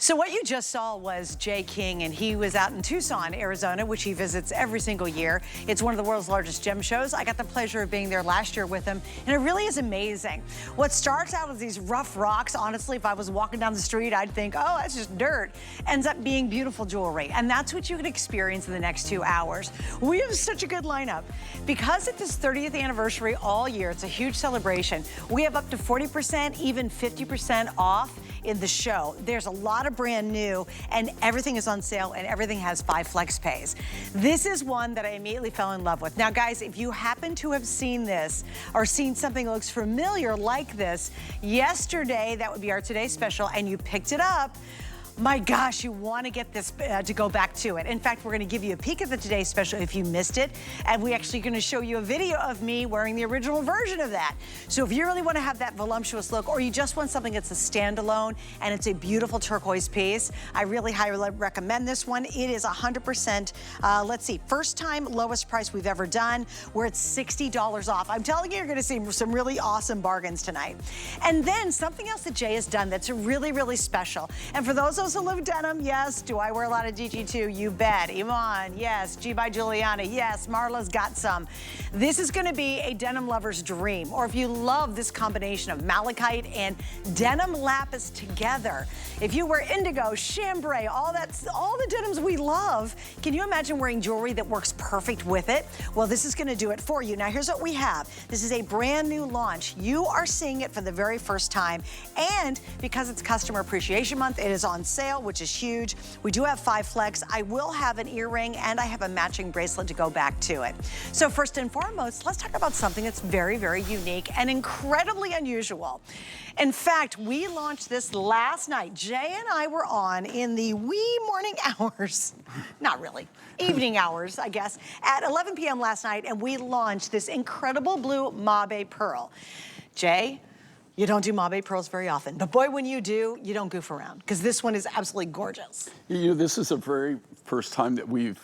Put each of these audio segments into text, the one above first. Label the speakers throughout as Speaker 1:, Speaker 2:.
Speaker 1: So what you just saw was Jay King, and he was out in Tucson, Arizona, which he visits every single year. It's one of the world's largest gem shows. I got the pleasure of being there last year with him, and it really is amazing. What starts out as these rough rocks, honestly, if I was walking down the street, I'd think, oh, that's just dirt, ends up being beautiful jewelry. And that's what you can experience in the next 2 hours. We have such a good lineup. Because it's his 30th anniversary all year, it's a huge celebration. We have up to 40%, even 50% off in the show. There's a lot of brand new, and everything is on sale, and everything has 5 flex pays. This is one that I immediately fell in love with. Now guys, if you happen to have seen this or seen something that looks familiar like this yesterday, that would be our Today Special, and you picked it up, my gosh, you want to get this to go back to it. In fact, we're going to give you a peek at the Today Special if you missed it. And we actually going to show you a video of me wearing the original version of that. So if you really want to have that voluptuous look, or you just want something that's a standalone and it's a beautiful turquoise piece, I really highly recommend this one. It is 100%, let's see, first time lowest price we've ever done. We're at $60 off. I'm telling you, you're going to see some really awesome bargains tonight. And then something else that Jay has done that's really, really special. And for those who love denim, yes. Do I wear a lot of DG2? You bet. Iman, yes. G by Juliana, yes. Marla's got some. This is gonna be a denim lover's dream. Or if you love this combination of malachite and denim lapis together. If you wear indigo, chambray, all the denims we love, can you imagine wearing jewelry that works perfect with it? Well, this is gonna do it for you. Now here's what we have. This is a brand new launch. You are seeing it for the very first time. And because it's Customer Appreciation Month, it is on sale, which is huge. We do have 5 flex. I will have an earring, and I have a matching bracelet to go back to it. So first and foremost, let's talk about something that's very, very unique and incredibly unusual. In fact, we launched this last night. Jay and I were on in the wee morning hours, not really, evening hours, I guess, at 11 p.m. last night, and we launched this incredible blue Mabe pearl. Jay, you don't do Mabe pearls very often, but boy, when you do, you don't goof around, because this one is absolutely gorgeous.
Speaker 2: You know, this is the very first time that we've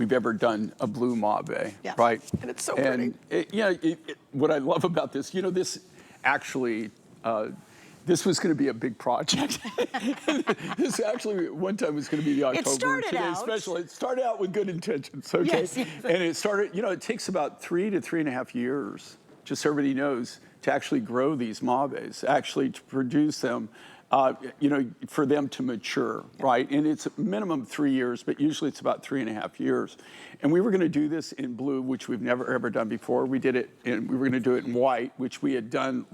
Speaker 2: ever done a blue Mabe,
Speaker 1: yeah.
Speaker 2: Right?
Speaker 1: And it's so pretty.
Speaker 2: What I love about this, you know, this actually, this was going to be a big project. This actually, one time was going to be the October Today Special. It started out with good intentions, okay?
Speaker 1: Yes, yes.
Speaker 2: And it started, you know, it takes about 3 to 3.5 years, just so everybody knows, to actually grow these Mabes, actually to produce them, you know, for them to mature, right? And it's a minimum 3 years, but usually it's about 3.5 years. And we were gonna do this in blue, which we've never ever done before. We did it, and we were gonna do it in white, which we had done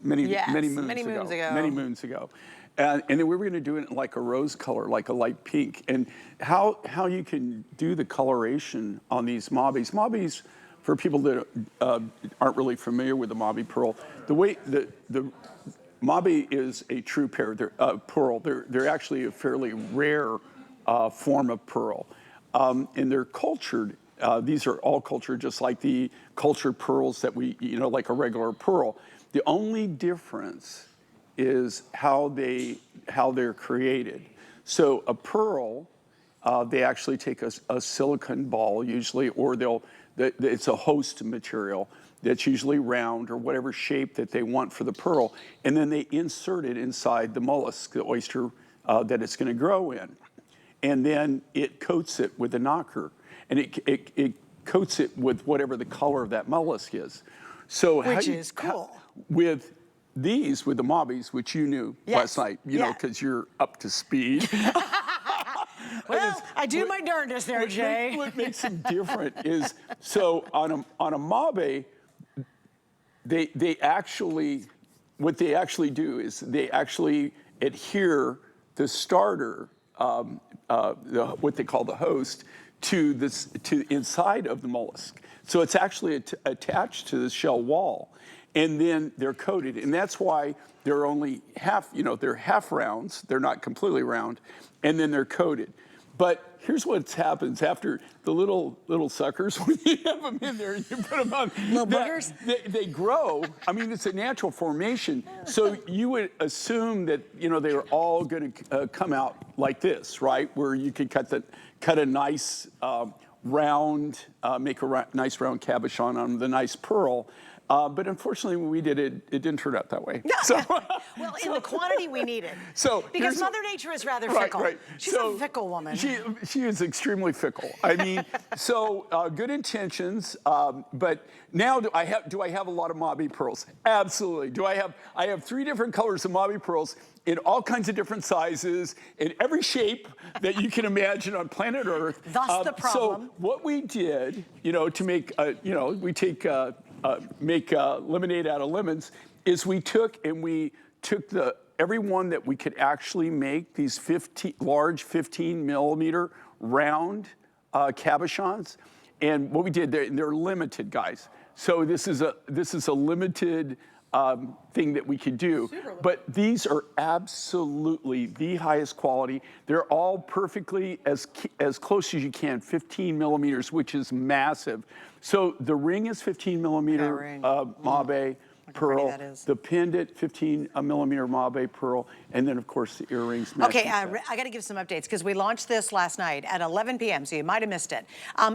Speaker 2: many moons ago. And then we were gonna do it in like a rose color, like a light pink. And how you can do the coloration on these Mabes. Mabes, for people that aren't really familiar with the Mabe pearl, the way the Mabe is a true pearl. They're actually a fairly rare form of pearl, and they're cultured. These are all cultured, just like the cultured pearls that we, you know, like a regular pearl. The only difference is how they're created. So a pearl, they actually take a silicone ball usually, or it's a host material that's usually round or whatever shape that they want for the pearl, and then they insert it inside the mollusk, the oyster that it's going to grow in. And then it coats it with a knocker, and it coats it with whatever the color of that mollusk is. So
Speaker 1: which is cool.
Speaker 2: With the Mabes, which you knew last night, you know, because you're up to speed.
Speaker 1: Well, I do my darndest there, Jay.
Speaker 2: What makes them different is, so on a Mabe, they actually, what they actually do is they actually adhere the starter, what they call the host, to inside of the mollusk. So it's actually attached to the shell wall, and then they're coated, and that's why they're only half, you know, they're half rounds. They're not completely round, and then they're coated. But here's what happens after the little suckers, when you have them in there and you put them on.
Speaker 1: Little boogers?
Speaker 2: They grow. I mean, it's a natural formation. So you would assume that, you know, they were all going to come out like this, right? Where you could cut a nice round, make a nice round cabochon on the nice pearl. But unfortunately, when we did it, it didn't turn out that way.
Speaker 1: No.
Speaker 2: So,
Speaker 1: Well, in the quantity we needed.
Speaker 2: So
Speaker 1: because Mother Nature is rather fickle.
Speaker 2: Right.
Speaker 1: She's a fickle woman.
Speaker 2: She is extremely fickle. I mean, so good intentions, but now do I have a lot of Mauve pearls? Absolutely. I have 3 different colors of Mauve pearls in all kinds of different sizes, in every shape that you can imagine on planet Earth.
Speaker 1: Thus the problem.
Speaker 2: So what we did, to make, make lemonade out of lemons, is we took every one that we could actually make, these large 15 millimeter round cabochons, and what we did, they're limited, guys. So this is a limited thing that we could do. But these are absolutely the highest quality. They're all perfectly as close as you can, 15 millimeters, which is massive. So the ring is 15 millimeter Mauve pearl, the pendant 15 millimeter Mauve pearl, and then of course the earrings.
Speaker 1: Okay, I got to give some updates because we launched this last night at 11 p.m. so you might have missed it.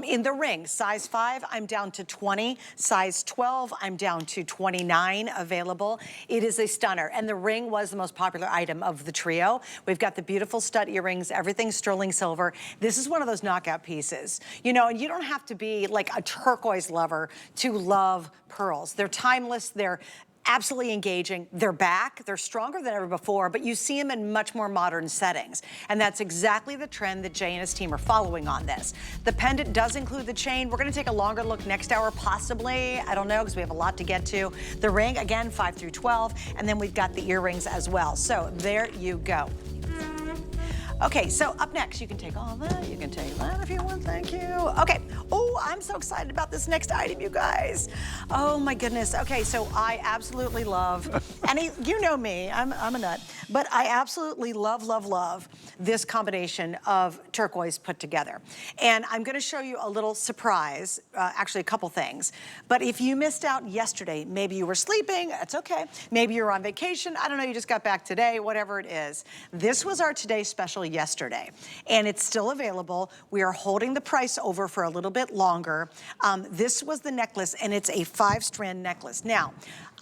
Speaker 1: In the ring, size 5, I'm down to 20. Size 12, I'm down to 29 available. It is a stunner, and the ring was the most popular item of the trio. We've got the beautiful stud earrings, everything sterling silver. This is one of those knockout pieces, and you don't have to be like a turquoise lover to love pearls. They're timeless. They're absolutely engaging. They're back. They're stronger than ever before, but you see them in much more modern settings. And that's exactly the trend that Jay and his team are following on this. The pendant does include the chain. We're going to take a longer look next hour, possibly. I don't know, because we have a lot to get to. The ring, again, 5 through 12. And then we've got the earrings as well. So there you go. Okay, so up next, you can take all that. You can take that if you want, thank you. Okay, oh, I'm so excited about this next item, you guys. Oh my goodness. Okay, so I absolutely love, and you know me, I'm a nut, but I absolutely love this combination of turquoise put together. And I'm gonna show you a little surprise, actually a couple things. But if you missed out yesterday, maybe you were sleeping, that's okay. Maybe you're on vacation, I don't know, you just got back today, whatever it is. This was our Today Special yesterday, and it's still available. We are holding the price over for a little bit longer. This was the necklace, and it's a 5-strand necklace. Now,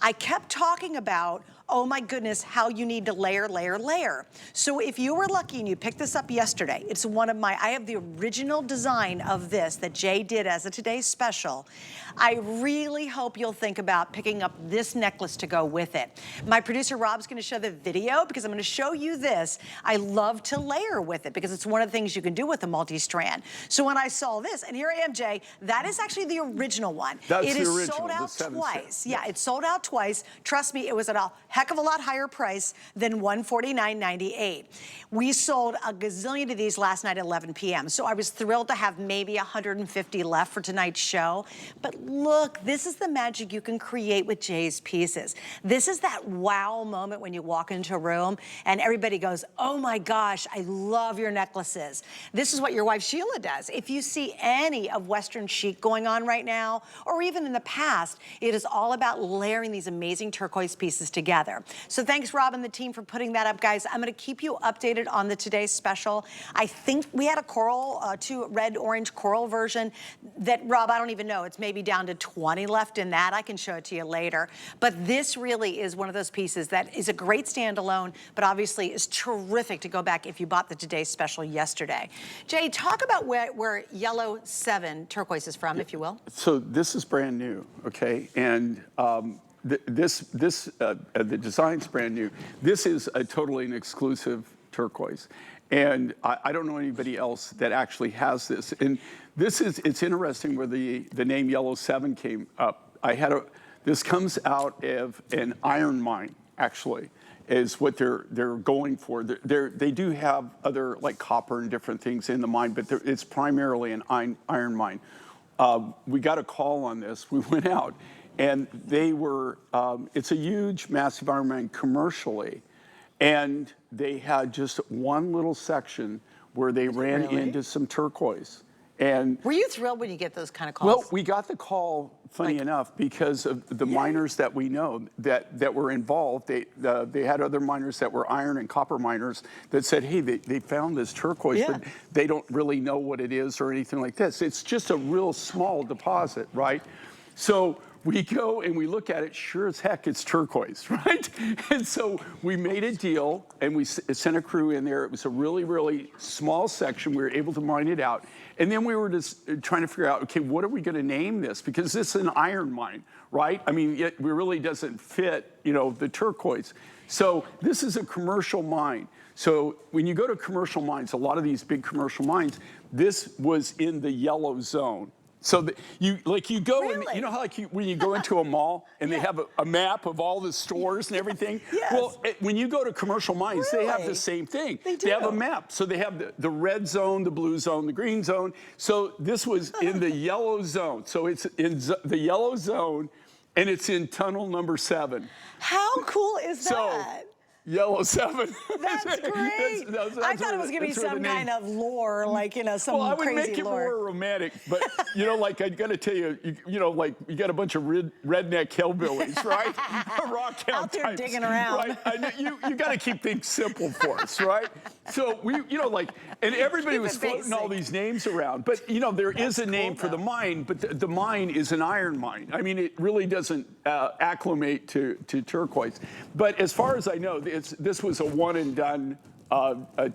Speaker 1: I kept talking about, oh my goodness, how you need to layer, layer, layer. So if you were lucky and you picked this up yesterday, it's one of I have the original design of this that Jay did as a Today Special. I really hope you'll think about picking up this necklace to go with it. My producer Rob's gonna show the video because I'm gonna show you this. I love to layer with it because it's one of the things you can do with a multi-strand. So when I saw this, and here I am, Jay, that is actually the original one.
Speaker 2: That's
Speaker 1: it
Speaker 2: the
Speaker 1: is
Speaker 2: original,
Speaker 1: sold out
Speaker 2: the
Speaker 1: twice. Yeah, it's sold out twice. Trust me, it was at a heck of a lot higher price than $149.98. We sold a gazillion of these last night at 11 p.m. So I was thrilled to have maybe 150 left for tonight's show. But look, this is the magic you can create with Jay's pieces. This is that wow moment when you walk into a room and everybody goes, oh my gosh, I love your necklaces. This is what your wife Sheila does. If you see any of Western chic going on right now, or even in the past, it is all about layering these amazing turquoise pieces together. So thanks, Rob and the team, for putting that up, guys. I'm gonna keep you updated on the Today Special. I think we had a coral, red, orange coral version that, Rob, I don't even know, it's maybe down to 20 left in that. I can show it to you later. But this really is one of those pieces that is a great standalone, but obviously is terrific to go back if you bought the Today Special yesterday. Jay, talk about where Yellow 7 turquoise is from, if you will.
Speaker 2: So this is brand new, okay? And the design's brand new. This is a totally an exclusive turquoise. And I don't know anybody else that actually has this. And it's interesting where the name Yellow 7 came up. This comes out of an iron mine, actually, is what they're going for. They do have other, like copper and different things in the mine, but it's primarily an iron mine. We got a call on this. We went out, and they were, it's a huge, massive iron mine commercially, and they had just one little section where they ran into some turquoise. And
Speaker 1: were you thrilled when you get those kind of calls?
Speaker 2: Well, we got the call, funny enough, because of the miners that we know that were involved. They had other miners that were iron and copper miners that said, hey, they found this turquoise, but they don't really know what it is or anything like this. It's just a real small deposit, right? So we go and we look at it, sure as heck, it's turquoise, right? And so we made a deal and we sent a crew in there. It was a really, really small section. We were able to mine it out. And then we were just trying to figure out, okay, what are we going to name this? Because this is an iron mine, right? I mean, it really doesn't fit, you know, the turquoise. So this is a commercial mine. So when you go to commercial mines, a lot of these big commercial mines, this was in the yellow zone. So you go
Speaker 1: really?
Speaker 2: and you know how when you go into a mall and they have a map of all the stores and everything?
Speaker 1: Yes.
Speaker 2: Well, when you go to commercial mines, they have the same thing.
Speaker 1: They do.
Speaker 2: They have a map. So they have the red zone, the blue zone, the green zone. So this was in the yellow zone. So it's in the yellow zone and it's in tunnel number 7.
Speaker 1: How cool is that?
Speaker 2: Yellow 7.
Speaker 1: That's great. That's I thought it was going to be some kind of lore, like, you know, some crazy lore.
Speaker 2: Well, I would make it more romantic, but, you know, like, I got to tell you, you know, like, you got a bunch of redneck hillbillies, right? Rock
Speaker 1: out there
Speaker 2: types,
Speaker 1: digging around.
Speaker 2: Right? You got to keep things simple for us, right? So we, you know, like, and everybody was floating all these names around, but, you know, there is a name for the mine, but the mine is an iron mine. I mean, it really doesn't acclimate to turquoise. But as far as I know, this was a one and done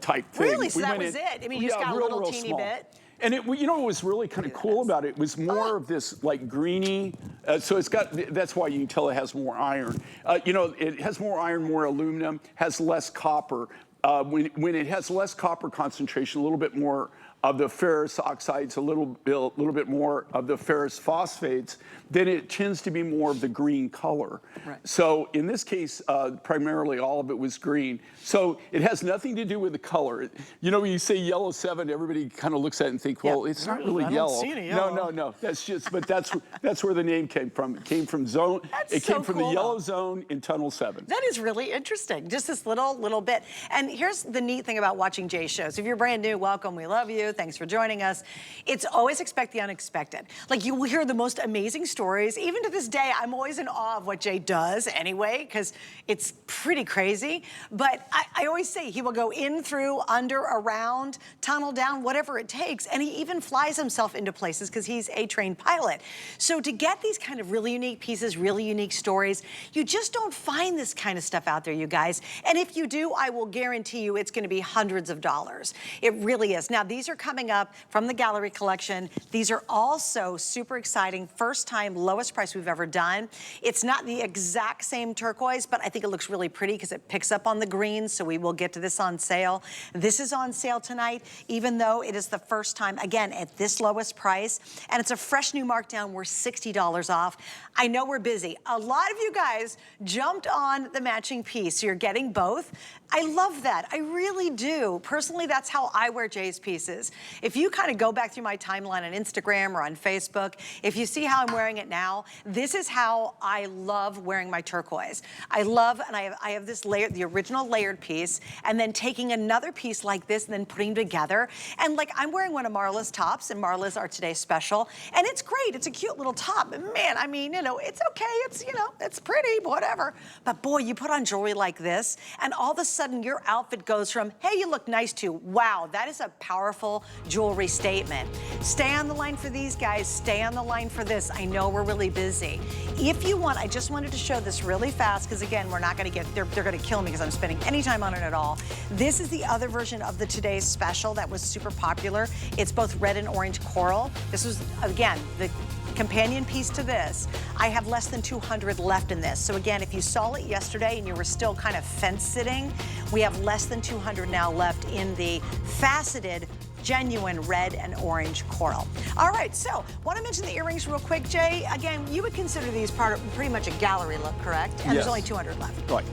Speaker 2: type thing.
Speaker 1: Really? So that was it? I mean, you just got a little teeny
Speaker 2: small
Speaker 1: bit?
Speaker 2: And it, you know, what was really kind of cool about it was more of this like greeny. So it's got. That's why you can tell it has more iron. You know, it has more iron, more aluminum, has less copper. When it has less copper concentration, a little bit more of the ferrous oxides, a little bit more of the ferrous phosphates, then it tends to be more of the green color. Right. So in this case, primarily all of it was green. So it has nothing to do with the color. You know, when you say yellow 7, everybody kind of looks at it and think, well, it's not really yellow.
Speaker 1: I don't see any yellow.
Speaker 2: No. That's just, but that's where the name came from. It came from zone. It came from the yellow zone in Tunnel 7.
Speaker 1: That is really interesting. Just this little bit. And here's the neat thing about watching Jay's shows. If you're brand new, welcome. We love you. Thanks for joining us. It's always expect the unexpected. Like, you will hear the most amazing stories. Even to this day, I'm always in awe of what Jay does anyway, because it's pretty crazy. But I always say he will go in, through, under, around, tunnel down, whatever it takes. And he even flies himself into places because he's a trained pilot. So to get these kind of really unique pieces, really unique stories, you just don't find this kind of stuff out there, you guys. And if you do, I will guarantee you it's going to be hundreds of dollars. It really is. Now, these are coming up from the gallery collection. These are also super exciting, first time, lowest price we've ever done. It's not the exact same turquoise, but I think it looks really pretty because it picks up on the greens, so we will get to this on sale. This is on sale tonight, even though it is the first time, again, at this lowest price, and it's a fresh new markdown. We're $60 off. I know we're busy. A lot of you guys jumped on the matching piece, so you're getting both. I love that. I really do. Personally, that's how I wear Jay's pieces. If you kind of go back through my timeline on Instagram or on Facebook, if you see how I'm wearing it now, this is how I love wearing my turquoise. I love, and I have this layer, the original layered piece, and then taking another piece like this and then putting them together. And like, I'm wearing one of Marla's tops, and Marla's are today's special, and it's great. It's a cute little top. And man, I mean, you know, it's okay. It's, you know, it's pretty, whatever. But boy, you put on jewelry like this, and all of a sudden your outfit goes from, hey, you look nice, to, wow, that is a powerful jewelry statement. Stay on the line for these guys. Stay on the line for this. I know we're really busy. If you want, I just wanted to show this really fast because, again, we're not going to get, they're going to kill me because I'm spending any time on it at all. This is the other version of the today's special that was super popular. It's both red and orange coral. This was, again, the companion piece to this. I have less than 200 left in this. So again, if you saw it yesterday and you were still kind of fence sitting, we have less than 200 now left in the faceted genuine red and orange coral. All right, so want to mention the earrings real quick, Jay. Again, you would consider these part of pretty much a gallery look, correct? And there's only 200 left. Right.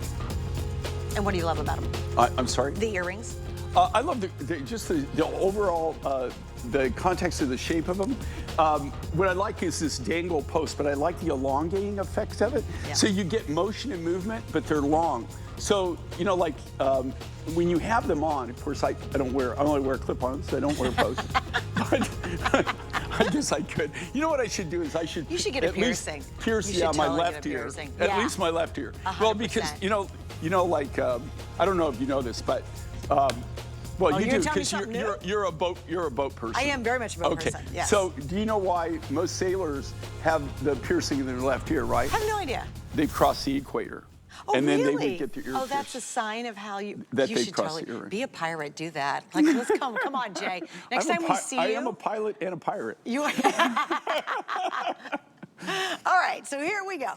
Speaker 1: And what do you love about them?
Speaker 2: I'm sorry?
Speaker 1: The earrings.
Speaker 2: I love just the overall, the context of the shape of them. What I like is this dangle post, but I like the elongating effect of it. Yeah. So you get motion and movement, but they're long. So, you know, like when you have them on, of course, I only wear clip-ons. I don't wear posts. But I guess I could. You know what I should do is
Speaker 1: You should get a piercing.
Speaker 2: Pierce, yeah, my left ear. At least my left ear.
Speaker 1: 100%.
Speaker 2: Well, because, you know, like, I don't know if you know this, but Well,
Speaker 1: Oh,
Speaker 2: you
Speaker 1: you're
Speaker 2: do,
Speaker 1: telling me
Speaker 2: because
Speaker 1: something new?
Speaker 2: you're a boat person.
Speaker 1: I am very much a boat
Speaker 2: Okay.
Speaker 1: person, yes.
Speaker 2: So do you know why most sailors have the piercing in their left ear, right?
Speaker 1: I have no idea.
Speaker 2: They've crossed the equator.
Speaker 1: Oh,
Speaker 2: and then
Speaker 1: really?
Speaker 2: they would get their ear
Speaker 1: Oh, that's a
Speaker 2: pierced.
Speaker 1: sign of how you
Speaker 2: That
Speaker 1: you
Speaker 2: they
Speaker 1: should
Speaker 2: cross the
Speaker 1: totally
Speaker 2: ear.
Speaker 1: be a pirate, do that. Like, let's come on, Jay. Next time we see you.
Speaker 2: I am a pilot and a pirate.
Speaker 1: You are. All right, so here we go.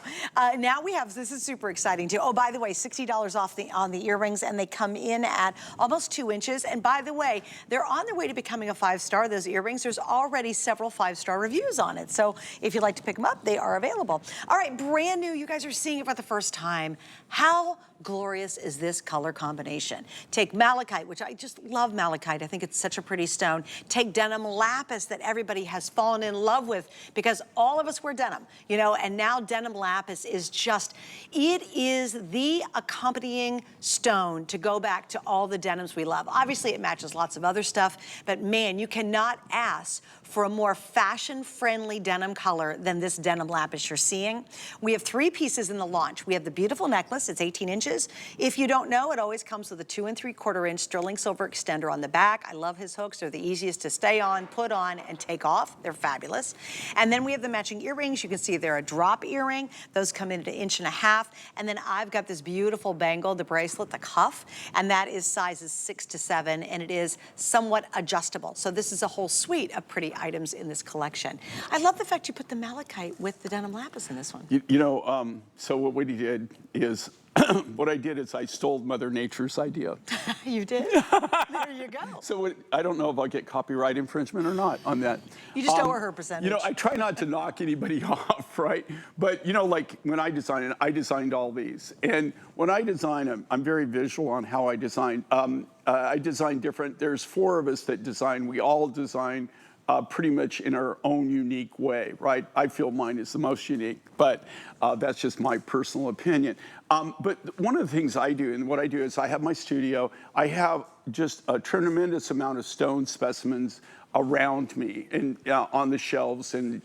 Speaker 1: Now we have, this is super exciting too. Oh, by the way, $60 off on the earrings, and they come in at almost 2 inches. And by the way, they're on their way to becoming a 5-star, those earrings. There's already several 5-star reviews on it. So if you'd like to pick them up, they are available. All right, brand new, you guys are seeing it for the first time. How glorious is this color combination? Take malachite, which I just love malachite. I think it's such a pretty stone. Take denim lapis that everybody has fallen in love with, because all of us wear denim, you know, and now denim lapis is just, it is the accompanying stone to go back to all the denims we love. Obviously it matches lots of other stuff, but man, you cannot ask for a more fashion-friendly denim color than this denim lapis you're seeing. We have 3 pieces in the launch. We have the beautiful necklace, it's 18 inches. If you don't know, it always comes with a 2 3/4 inch sterling silver extender on the back. I love his hooks, they're the easiest to stay on, put on, and take off. They're fabulous. And then we have the matching earrings. You can see they're a drop earring. Those come in at 1.5 inches. And then I've got this beautiful bangle, the bracelet, the cuff, and that is sizes 6 to 7, and it is somewhat adjustable. So this is a whole suite of pretty items in this collection. I love the fact you put the malachite with the denim lapis in this one.
Speaker 2: You know, so what we did is, what I did is I stole Mother Nature's idea.
Speaker 1: You did? There you go.
Speaker 2: So I don't know if I'll get copyright infringement or not on that.
Speaker 1: You just owe her percentage.
Speaker 2: You know, I try not to knock anybody off, right? But, you know, like when I designed all these. And when I design them, I'm very visual on how I design. I design different, there's 4 of us that design. We all design pretty much in our own unique way, right? I feel mine is the most unique, but that's just my personal opinion. But one of the things I do, and what I do is I have my studio, I have just a tremendous amount of stone specimens around me and on the shelves and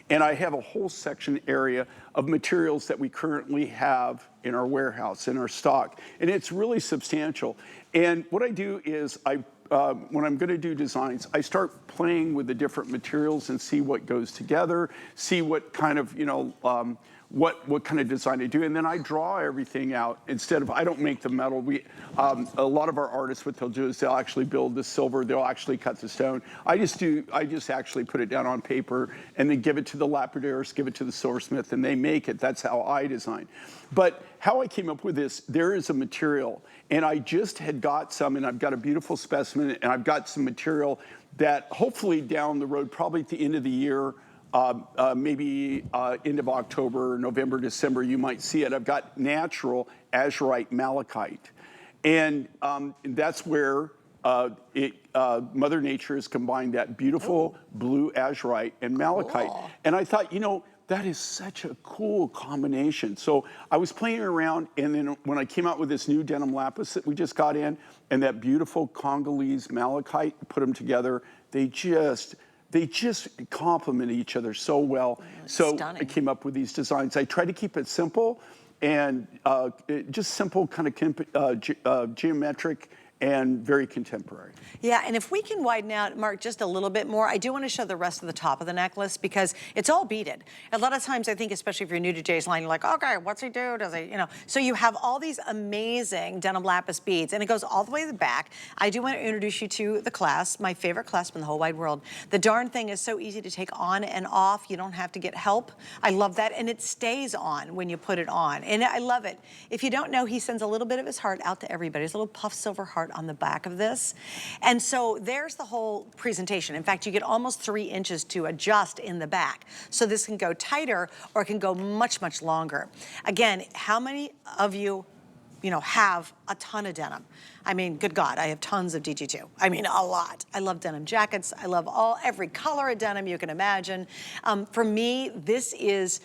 Speaker 2: and I have a whole section area of materials that we currently have in our warehouse, in our stock, and it's really substantial. And what I do is when I'm going to do designs, I start playing with the different materials and see what goes together, see what kind of, you know, what kind of design I do, and then I draw everything out. Instead of, I don't make the metal. A lot of our artists, what they'll do is they'll actually build the silver, they'll actually cut the stone. I just actually put it down on paper and then give it to the lapidars, give it to the silversmith, and they make it. That's how I design. But how I came up with this, there is a material, and I just had got some, and I've got a beautiful specimen, and I've got some material that hopefully down the road, probably at the end of the year, maybe end of October, November, December, you might see it. I've got natural azurite malachite. And that's where Mother Nature has combined that beautiful blue azurite and malachite. Cool. And I thought, you know, that is such a cool combination. So I was playing around, and then when I came out with this new denim lapis that we just got in, and that beautiful Congolese malachite, put them together, they just complement each other so well. So stunning. I came up with these designs. I try to keep it simple and just simple, kind of geometric and very contemporary.
Speaker 1: Yeah, and if we can widen out, Mark, just a little bit more, I do want to show the rest of the top of the necklace because it's all beaded. A lot of times I think, especially if you're new to Jay's line, you're like, okay, what's he do? Does he, you know? So you have all these amazing denim lapis beads, and it goes all the way to the back. I do want to introduce you to the clasp, my favorite clasp in the whole wide world. The darn thing is so easy to take on and off. You don't have to get help. I love that, and it stays on when you put it on, and I love it. If you don't know, he sends a little bit of his heart out to everybody. There's a little puff silver heart on the back of this. And so there's the whole presentation. In fact, you get almost 3 inches to adjust in the back. So this can go tighter or it can go much, much longer. Again, how many of you know, have a ton of denim? I mean, good God, I have tons of DG2. I mean, a lot. I love denim jackets. I love every color of denim you can imagine. For me, this is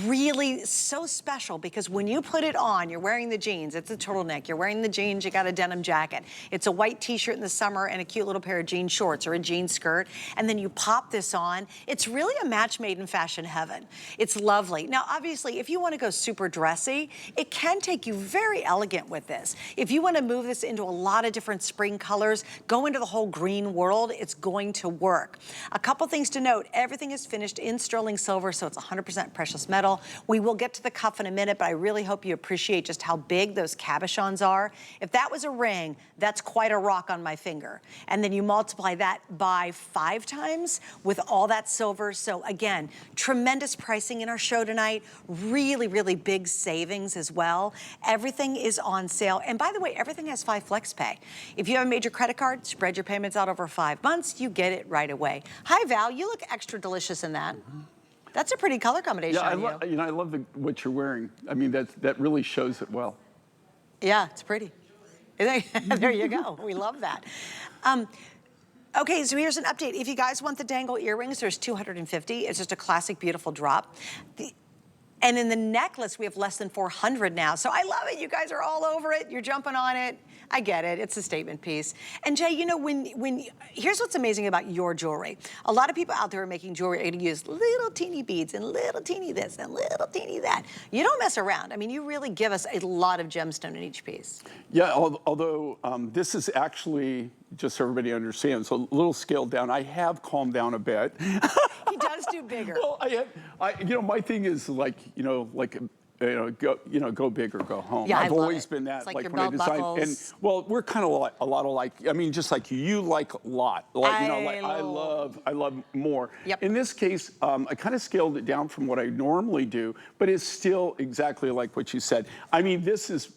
Speaker 1: really so special because when you put it on, you're wearing the jeans, it's a turtleneck, you're wearing the jeans, you got a denim jacket, it's a white t-shirt in the summer and a cute little pair of jean shorts or a jean skirt, and then you pop this on, it's really a match made in fashion heaven. It's lovely. Now, obviously, if you want to go super dressy, it can take you very elegant with this. If you want to move this into a lot of different spring colors, go into the whole green world, it's going to work. A couple things to note, everything is finished in sterling silver, so it's 100% precious metal. We will get to the cuff in a minute, but I really hope you appreciate just how big those cabochons are. If that was a ring, that's quite a rock on my finger. And then you multiply that by 5 times with all that silver. So again, tremendous pricing in our show tonight. Really, really big savings as well. Everything is on sale. And by the way, everything has 5 flex pay. If you have a major credit card, spread your payments out over 5 months, you get it right away. Hi, Val, you look extra delicious in that. That's a pretty color combination on you.
Speaker 2: I love what you're wearing. I mean, that really shows it well.
Speaker 1: Yeah, it's pretty. There you go. We love that. Okay, so here's an update. If you guys want the dangle earrings, there's 250. It's just a classic, beautiful drop. And in the necklace, we have less than 400 now. So I love it. You guys are all over it. You're jumping on it. I get it. It's a statement piece. And Jay, you know, here's what's amazing about your jewelry. A lot of people out there are making jewelry and use little teeny beads and little teeny this and little teeny that. You don't mess around. I mean, you really give us a lot of gemstone in each piece.
Speaker 2: Yeah, although this is actually, just so everybody understands, a little scaled down. I have calmed down a bit.
Speaker 1: He does do bigger.
Speaker 2: Well, my thing is go big or go home.
Speaker 1: Yeah,
Speaker 2: I've always been that.
Speaker 1: It's like your
Speaker 2: when I
Speaker 1: belt
Speaker 2: design,
Speaker 1: buckles.
Speaker 2: and well, we're kind of a lot alike. I mean, just like you like a lot. I love more.
Speaker 1: Yep.
Speaker 2: In this case, I kind of scaled it down from what I normally do, but it's still exactly like what you said. I mean, this is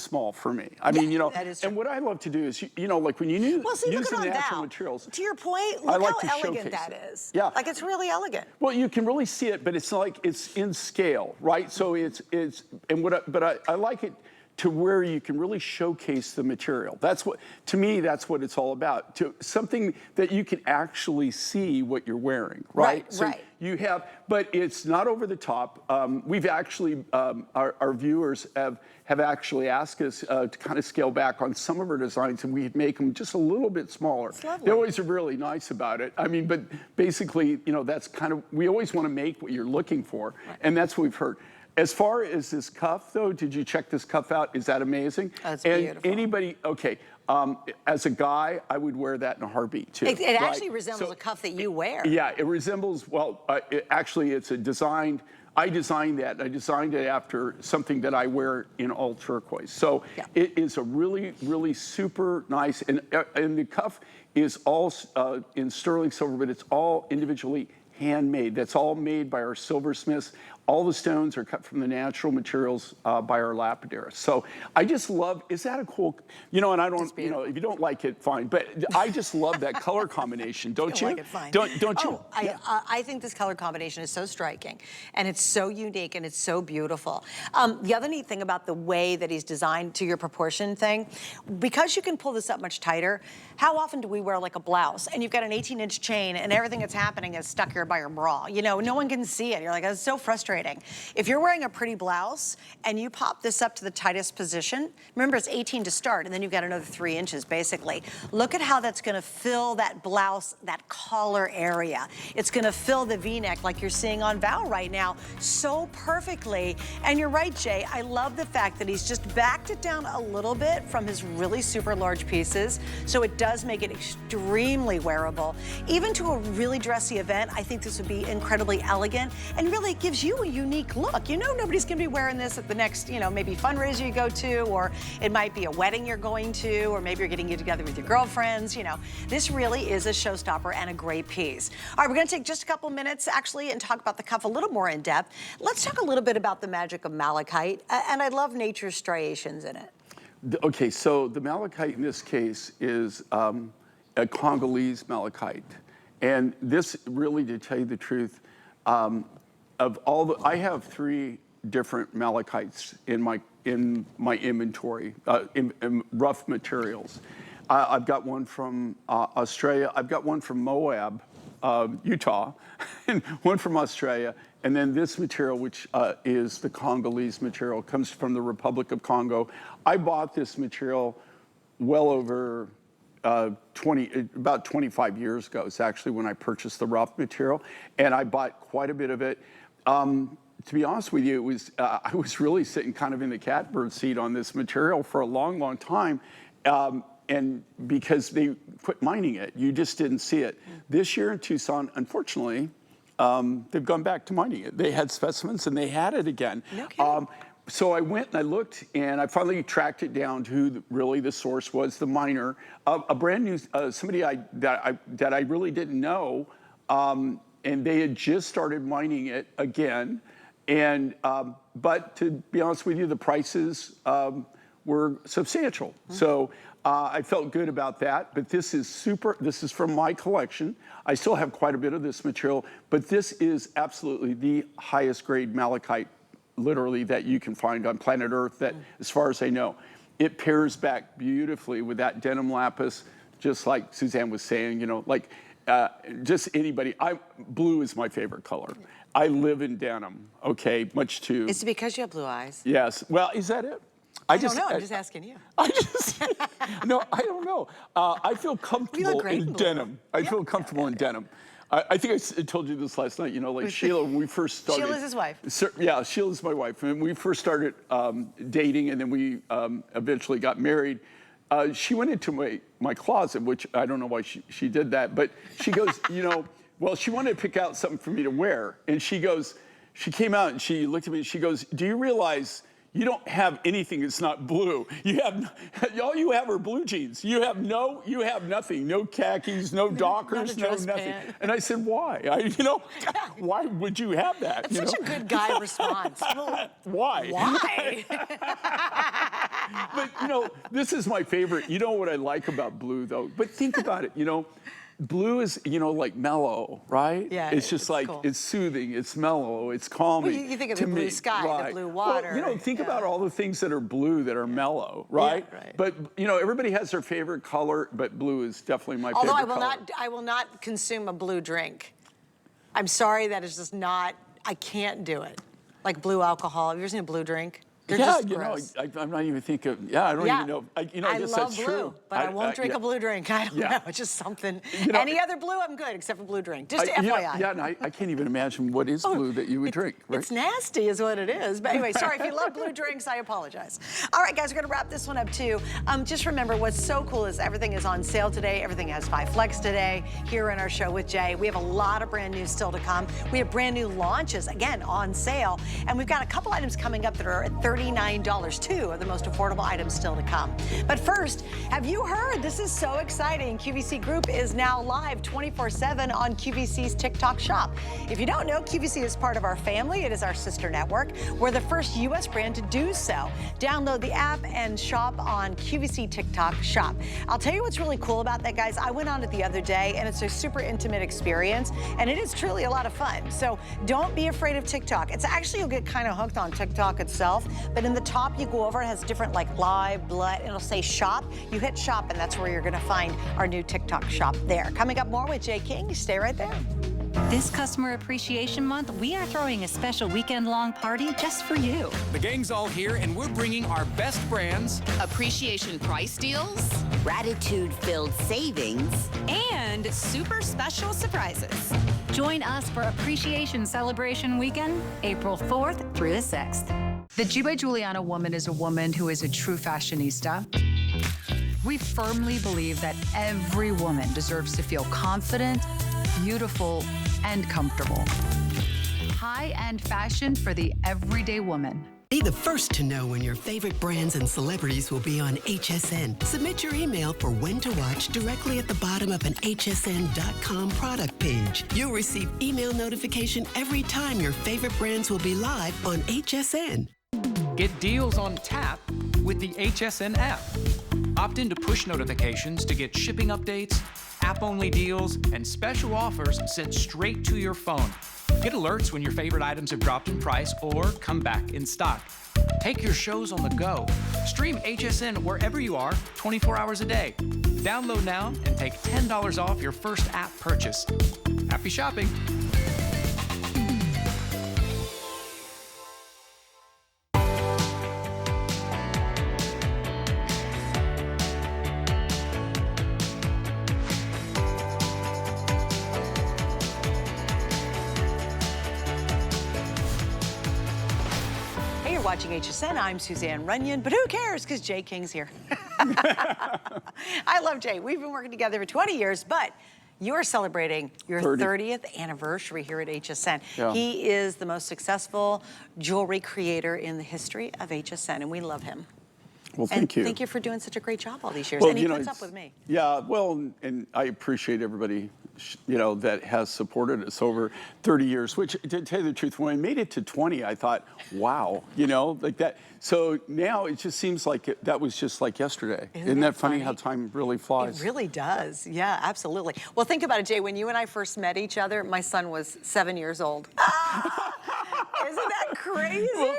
Speaker 2: small for me. I mean,
Speaker 1: that is true.
Speaker 2: and what I love to do is, like when you use the natural materials.
Speaker 1: To your point,
Speaker 2: I
Speaker 1: look
Speaker 2: like
Speaker 1: how
Speaker 2: to
Speaker 1: elegant
Speaker 2: showcase
Speaker 1: that
Speaker 2: it.
Speaker 1: is.
Speaker 2: Yeah.
Speaker 1: Like it's really elegant.
Speaker 2: Well, you can really see it, but it's like it's in scale, right? So I like it to where you can really showcase the material. To me, that's what it's all about. Something that you can actually see what you're wearing, right? So
Speaker 1: right.
Speaker 2: You have, but it's not over the top. We've actually, our viewers have actually asked us to kind of scale back on some of our designs, and we make them just a little bit smaller. They always are really nice about it. I mean, but basically, that's kind of, we always want to make what you're looking for, and that's what we've heard. As far as this cuff, though, did you check this cuff out? Is that amazing?
Speaker 1: That's
Speaker 2: beautiful. Anybody, okay, as a guy, I would wear that in a heartbeat, too.
Speaker 1: It actually resembles a cuff that you wear.
Speaker 2: Yeah, it resembles, well, actually, it's a designed, I designed that. I designed it after something that I wear in all turquoise. So it is a really, really super nice, and the cuff is all in sterling silver, but it's all individually handmade. That's all made by our silversmiths. All the stones are cut from the natural materials by our lapidarists. So I just love, is that a cool, and I don't, if you don't like it, fine. But I just love that color combination, don't you?
Speaker 1: Like it, fine.
Speaker 2: Don't you?
Speaker 1: I think this color combination is so striking, and it's so unique, and it's so beautiful. The other neat thing about the way that he's designed to your proportion thing, because you can pull this up much tighter, how often do we wear like a blouse, and you've got an 18-inch chain, and everything that's happening is stuck here by your bra? No one can see it. You're like, that's so frustrating. If you're wearing a pretty blouse and you pop this up to the tightest position, remember it's 18 to start, and then you've got another 3 inches basically. Look at how that's gonna fill that blouse, that collar area. It's gonna fill the V-neck like you're seeing on Val right now so perfectly. And you're right, Jay, I love the fact that he's just backed it down a little bit from his really super large pieces, so it does make it extremely wearable. Even to a really dressy event, I think this would be incredibly elegant, and really it gives you a unique look. Nobody's gonna be wearing this at the next, maybe fundraiser you go to, or it might be a wedding you're going to, or maybe you're getting together with your girlfriends, This really is a showstopper and a great piece. All right, we're gonna take just a couple minutes actually and talk about the cuff a little more in depth. Let's talk a little bit about the magic of malachite, and I love nature's striations in it.
Speaker 2: Okay, so the malachite in this case is a Congolese malachite. And this really, to tell you the truth, I have 3 different malachites in my inventory, in rough materials. I've got one from Australia. I've got one from Moab, Utah, and one from Australia. And then this material, which is the Congolese material, comes from the Republic of Congo. I bought this material well over about 25 years ago. It's actually when I purchased the rough material, and I bought quite a bit of it. To be honest with you, it was I was really sitting kind of in the catbird seat on this material for a long, long time. And because they quit mining it, you just didn't see it. This year in Tucson, unfortunately, they've gone back to mining it. They had specimens and they had it again.
Speaker 1: No kidding.
Speaker 2: So I went and I looked, and I finally tracked it down to who really the source was, the miner, a brand new somebody that I really didn't know, and they had just started mining it again. And but to be honest with you, the prices were substantial. So I felt good about that. But this is from my collection. I still have quite a bit of this material, but this is absolutely the highest grade malachite, literally, that you can find on planet Earth, that as far as I know. It pairs back beautifully with that denim lapis, just like Suzanne was saying, you know, like just anybody. Blue is my favorite color. I live in denim, okay, much too.
Speaker 1: Is it because you have blue eyes?
Speaker 2: Yes. Well, is that it?
Speaker 1: I don't know. I'm just asking you.
Speaker 2: No, I don't know. I feel comfortable in denim. I feel comfortable in denim. I think I told you this last night. You know, like Sheila, when we first started.
Speaker 1: Sheila's his wife.
Speaker 2: Yeah, Sheila's my wife. When we first started dating, and then we eventually got married, she went into my closet, which I don't know why she did that, but she goes, you know, well, she wanted to pick out something for me to wear, and she came out and she looked at me and she goes, "Do you realize you don't have anything that's not blue? All you have are blue jeans. You have nothing. No khakis, no Dockers, no nothing."
Speaker 1: Pant.
Speaker 2: And I said, "Why? Why would you have that?"
Speaker 1: That's such a good guy response.
Speaker 2: Why?
Speaker 1: Why?
Speaker 2: But you know, this is my favorite. You know what I like about blue, though? But think about it. You know, blue is, you know, like mellow, right?
Speaker 1: Yeah.
Speaker 2: It's just like, cool. It's soothing, it's mellow, it's calming.
Speaker 1: Well, you think of the blue sky,
Speaker 2: right.
Speaker 1: the blue water.
Speaker 2: Well, you know, think about all the things that are blue that are mellow, right?
Speaker 1: Yeah, right.
Speaker 2: But, you know, everybody has their favorite color, but blue is definitely my favorite color.
Speaker 1: Although I will not consume a blue drink. I'm sorry, that is just not, I can't do it. Like blue alcohol. Have you ever seen a blue drink? They're just gross.
Speaker 2: I'm not even thinking. Yeah, I don't even know. I guess
Speaker 1: love
Speaker 2: that's
Speaker 1: blue,
Speaker 2: true.
Speaker 1: but I won't drink a blue drink. I don't know. It's just something. You know, any other blue, I'm good, except for blue drink. Just FYI.
Speaker 2: And I can't even imagine what is blue that you would drink. Right?
Speaker 1: It's nasty, is what it is. But anyway, sorry if you love blue drinks. I apologize. All right, guys, we're gonna wrap this one up too. Just remember, what's so cool is everything is on sale today. Everything has 5 flex today. Here in our show with Jay, we have a lot of brand new still to come. We have brand new launches again on sale, and we've got a couple items coming up that are at $39. 2 of the most affordable items still to come. But first, have you heard? This is so exciting. QVC Group is now live 24/7 on QVC's TikTok shop. If you don't know, QVC is part of our family. It is our sister network. We're the first U.S. brand to do so. Download the app and shop on QVC TikTok shop. I'll tell you what's really cool about that, guys. I went on it the other day, and it's a super intimate experience, and it is truly a lot of fun. So don't be afraid of TikTok. It's actually, you'll get kind of hooked on TikTok itself, but in the top, you go over, it has different like live, blood, it'll say shop. You hit shop, and that's where you're gonna find our new TikTok shop there. Coming up more with Jay King. Stay right there.
Speaker 3: This Customer Appreciation Month, we are throwing a special weekend-long party just for you.
Speaker 4: The gang's all here, and we're bringing our best brands,
Speaker 5: appreciation price deals,
Speaker 6: gratitude-filled savings,
Speaker 3: and super special surprises. Join us for Appreciation Celebration Weekend, April 4th through the 6th.
Speaker 7: The G by Giuliana woman is a woman who is a true fashionista. We firmly believe that every woman deserves to feel confident, beautiful, and comfortable. High-end fashion for the everyday woman.
Speaker 8: Be the first to know when your favorite brands and celebrities will be on HSN. Submit your email for when to watch directly at the bottom of an hsn.com product page. You'll receive email notification every time your favorite brands will be live on HSN.
Speaker 4: Get deals on tap with the HSN app. Opt into push notifications to get shipping updates, app-only deals, and special offers sent straight to your phone. Get alerts when your favorite items have dropped in price or come back in stock. Take your shows on the go. Stream HSN wherever you are, 24 hours a day. Download now and take $10 off your first app purchase. Happy shopping.
Speaker 1: Watching HSN, I'm Suzanne Runyon, but who cares, because Jay King's here. I love Jay. We've been working together for 20 years, but you're celebrating your 30th anniversary here at HSN. Yeah. He is the most successful jewelry creator in the history of HSN, and we love him.
Speaker 2: Well, thank you.
Speaker 1: Thank you for doing such a great job all these years.
Speaker 2: Well,
Speaker 1: and he puts up with me.
Speaker 2: Yeah, well, and I appreciate everybody, that has supported us over 30 years, which, to tell you the truth, when I made it to 20, I thought, wow, like that. So now it just seems like that was just like yesterday. Isn't that funny how time really flies?
Speaker 1: It really does. Yeah, absolutely. Well, think about it, Jay. When you and I first met each other, my son was 7 years old. Isn't that crazy?
Speaker 2: Well,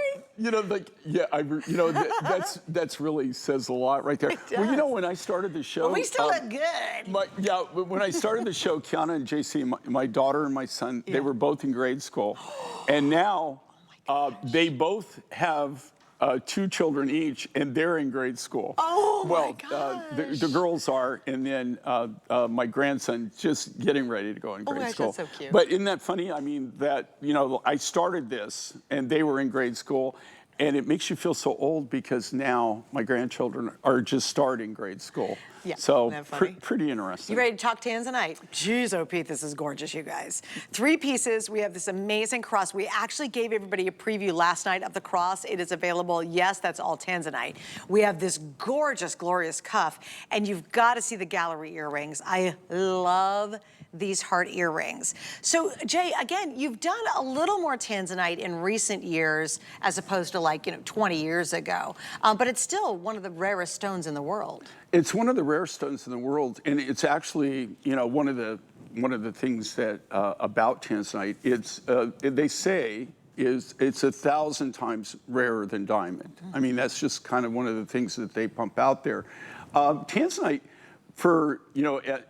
Speaker 2: that's really says a lot right there. Well, when I started the show,
Speaker 1: well, we still look good.
Speaker 2: When I started the show, Kiana and JC, my daughter and my son, they were both in grade school, and now they both have 2 children each, and they're in grade school.
Speaker 1: Oh, my gosh.
Speaker 2: The girls are, and then my grandson just getting ready to go in grade school.
Speaker 1: That's so cute.
Speaker 2: But isn't that funny? I mean, I started this, and they were in grade school, and it makes you feel so old because now my grandchildren are just starting grade school.
Speaker 1: Yeah,
Speaker 2: so pretty interesting.
Speaker 1: You ready to talk tanzanite? Jeez, oh Pete, this is gorgeous, you guys. 3 pieces. We have this amazing cross. We actually gave everybody a preview last night of the cross. It is available. Yes, that's all tanzanite. We have this gorgeous, glorious cuff, and you've got to see the gallery earrings. I love these heart earrings. So Jay, again, you've done a little more tanzanite in recent years as opposed to 20 years ago, but it's still one of the rarest stones in the world.
Speaker 2: It's one of the rare stones in the world, and it's actually, one of the things that about tanzanite. It's they say it's 1,000 times rarer than diamond. I mean, that's just kind of one of the things that they pump out there. Tanzanite,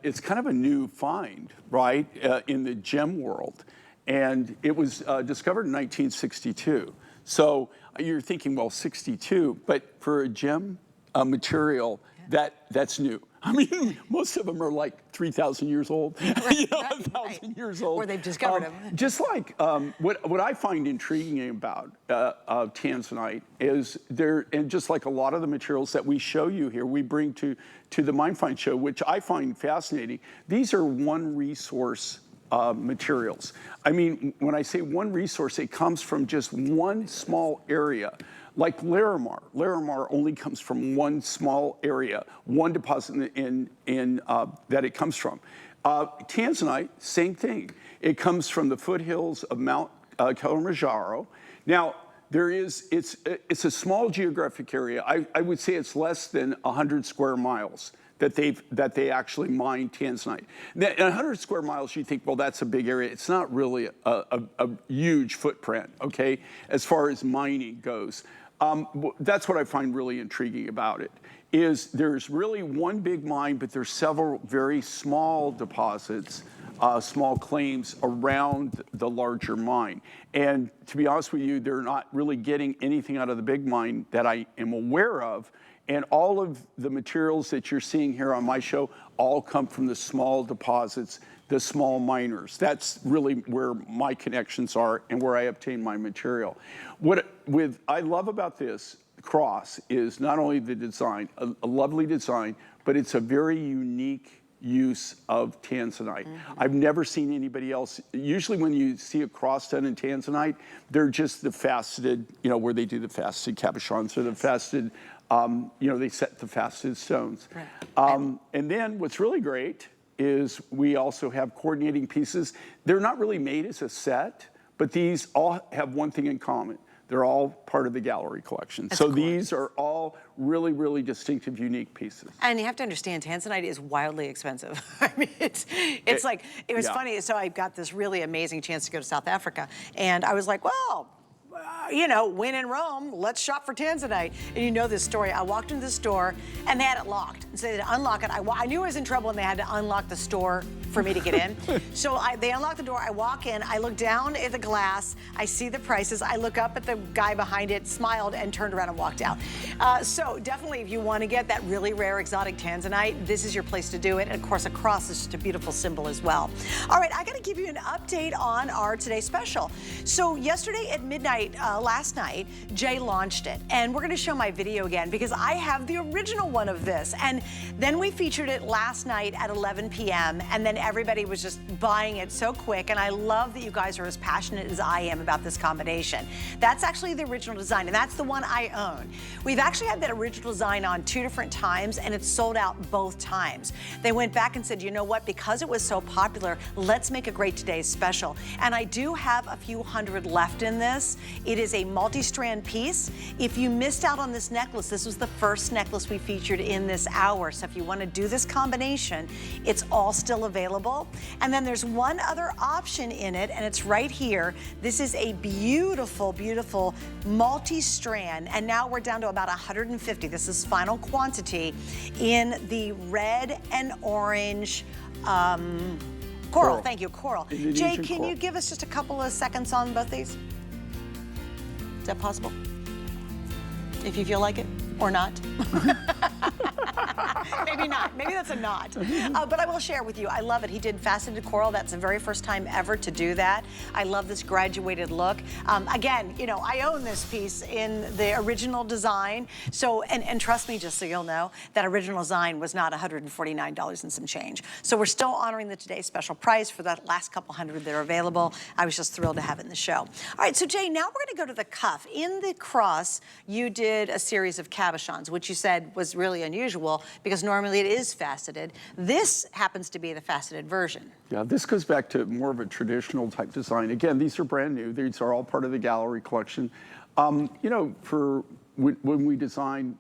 Speaker 2: it's kind of a new find, right, in the gem world, and it was discovered in 1962. So you're thinking, well, 62, but for a gem material, that's new. I mean, most of them are like 3,000 years old, 1,000 years old.
Speaker 1: Or they've discovered them.
Speaker 2: Just like what I find intriguing about tanzanite is and just like a lot of the materials that we show you here, we bring to the Mind Find show, which I find fascinating. These are one resource materials. I mean, when I say one resource, it comes from just one small area. Like Larimar. Larimar only comes from one small area, one deposit that it comes from. Tanzanite, same thing. It comes from the foothills of Mount Kilimanjaro. Now, it's a small geographic area. I would say it's less than 100 square miles that they actually mine tanzanite. Now, 100 square miles, you think, well, that's a big area. It's not really a huge footprint, okay, as far as mining goes. That's what I find really intriguing about it, is there's really one big mine, but there's several very small deposits, small claims around the larger mine. And to be honest with you, they're not really getting anything out of the big mine that I am aware of. And all of the materials that you're seeing here on my show all come from the small deposits, the small miners. That's really where my connections are and where I obtain my material. What I love about this cross is not only the design, a lovely design, but it's a very unique use of tanzanite. I've never seen anybody else. Usually when you see a cross done in tanzanite, they're just the faceted, where they do the faceted cabochons or the faceted, they set the faceted stones. Right. And then what's really great is we also have coordinating pieces. They're not really made as a set, but these all have one thing in common. They're all part of the gallery collection. So these are all really, really distinctive, unique pieces.
Speaker 1: And you have to understand, tanzanite is wildly expensive. I mean, it was funny. So I got this really amazing chance to go to South Africa, and I was like, well, you know, when in Rome, let's shop for tanzanite. And you know this story. I walked into the store and they had it locked. And so they had to unlock it. I knew I was in trouble and they had to unlock the store for me to get in. So they unlock the door, I walk in, I look down at the glass, I see the prices, I look up at the guy behind it, smiled, and turned around and walked out. So definitely if you want to get that really rare exotic tanzanite, this is your place to do it. And of course, a cross is just a beautiful symbol as well. All right, I got to give you an update on our Today Special. So yesterday at midnight, last night, Jay launched it. And we're going to show my video again because I have the original one of this. And then we featured it last night at 11 p.m. And then everybody was just buying it so quick. And I love that you guys are as passionate as I am about this combination. That's actually the original design, and that's the one I own. We've actually had that original design on 2 different times, and it's sold out both times. They went back and said, you know what, because it was so popular, let's make a great Today's Special. And I do have a few hundred left in this. It is a multi-strand piece. If you missed out on this necklace, this was the first necklace we featured in this hour. So if you want to do this combination, it's all still available. And then there's one other option in it, and it's right here. This is a beautiful, beautiful multi-strand, and now we're down to about 150. This is final quantity in the red and orange coral. Thank you, coral. Jay, can you give us just a couple of seconds on both these? Is that possible? If you feel like it, or not? Maybe not. Maybe that's a not. But I will share with you, I love it. He did faceted coral. That's the very first time ever to do that. I love this graduated look. Again, you know, I own this piece in the original design. So, and trust me, just so you'll know, that original design was not $149 and some change. So we're still honoring the Today Special price for that last couple hundred that are available. I was just thrilled to have it in the show. All right, so Jay, now we're gonna go to the cuff. In the cross, you did a series of cabochons, which you said was really unusual because normally it is faceted. This happens to be the faceted version.
Speaker 2: Yeah, this goes back to more of a traditional type design. Again, these are brand new. These are all part of the gallery collection. You know, for when we design,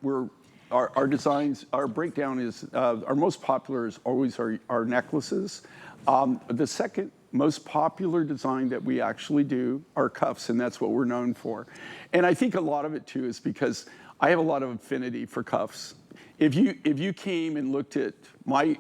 Speaker 2: our designs, our breakdown is, our most popular is always our necklaces. The second most popular design that we actually do are cuffs, and that's what we're known for. And I think a lot of it too is because I have a lot of affinity for cuffs. If you came and looked at my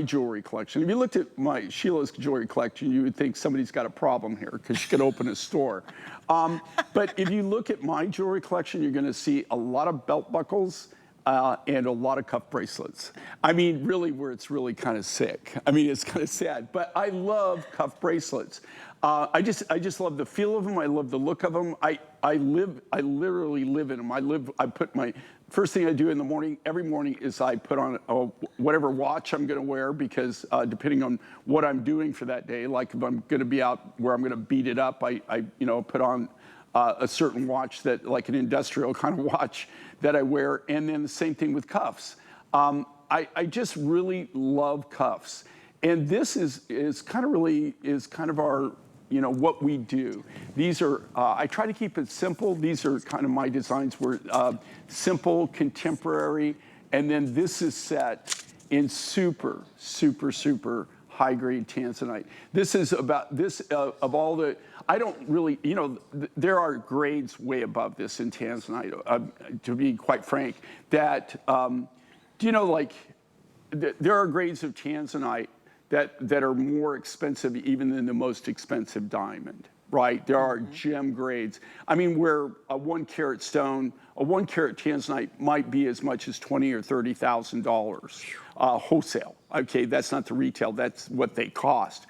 Speaker 2: jewelry collection, if you looked at Sheila's jewelry collection, you would think somebody's got a problem here because she could open a store. But if you look at my jewelry collection, you're going to see a lot of belt buckles and a lot of cuff bracelets. I mean, really, where it's really kind of sick. I mean, it's kind of sad, but I love cuff bracelets. I just love the feel of them. I love the look of them. I literally live in them. I put my first thing I do in the morning, every morning, is I put on whatever watch I'm going to wear because depending on what I'm doing for that day, like if I'm going to be out where I'm going to beat it up, I put on a certain watch that, like an industrial kind of watch that I wear, and then the same thing with cuffs. I just really love cuffs, and this is kind of our, what we do. These are, I try to keep it simple. These are kind of my designs were simple, contemporary, and then this is set in super, super, super high-grade tanzanite. This is about this, of all the, I don't really, there are grades way above this in tanzanite, to be quite frank, that, like, there are grades of tanzanite that are more expensive even than the most expensive diamond, right? There are gem grades. I mean, where a 1 carat stone, a 1 carat tanzanite might be as much as $20,000 or $30,000 wholesale. Okay, that's not the retail, that's what they cost.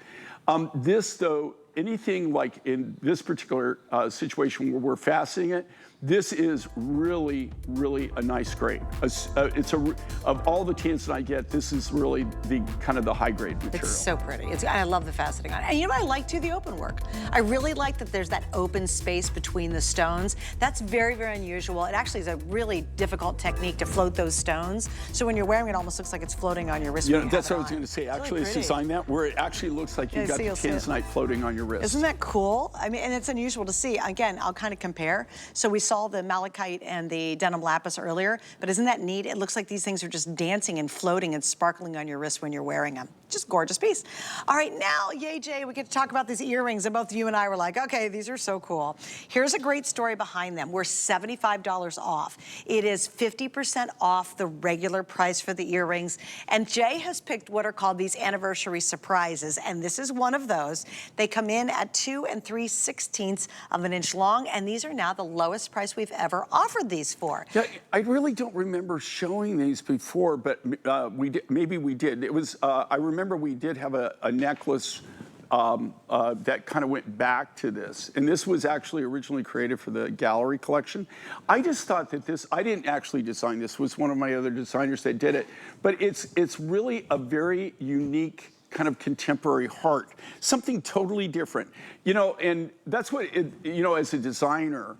Speaker 2: This though, anything like in this particular situation where we're faceting it, this is really, really a nice grade. Of all the tanzanite I get, this is really the kind of the high grade material.
Speaker 1: It's so pretty. I love the faceting on it. And you know what I like too? The open work. I really like that there's that open space between the stones. That's very, very unusual. It actually is a really difficult technique to float those stones. So when you're wearing it, it almost looks like it's floating on your wrist.
Speaker 2: Yeah, that's what I was going to say. Actually, it's designed that where it actually looks like you've got the tanzanite floating on your wrist.
Speaker 1: Isn't that cool? I mean, and it's unusual to see. Again, I'll kind of compare. So we saw saw the malachite and the denim lapis earlier, but isn't that neat? It looks like these things are just dancing and floating and sparkling on your wrist when you're wearing them. Just gorgeous piece. All right, now, yay, Jay, we get to talk about these earrings, and both you and I were like, okay, these are so cool. Here's a great story behind them. We're $75 off. It is 50% off the regular price for the earrings, and Jay has picked what are called these anniversary surprises, and this is one of those. They come in at 2 3/16 of an inch long, and these are now the lowest price we've ever offered these for.
Speaker 2: Yeah, I really don't remember showing these before, but maybe we did. It was, I remember we did have a necklace that kind of went back to this. And this was actually originally created for the gallery collection. I just thought that this, I didn't actually design this, was one of my other designers that did it. But it's really a very unique kind of contemporary heart, something totally different. You know, and that's what, you know, as a designer,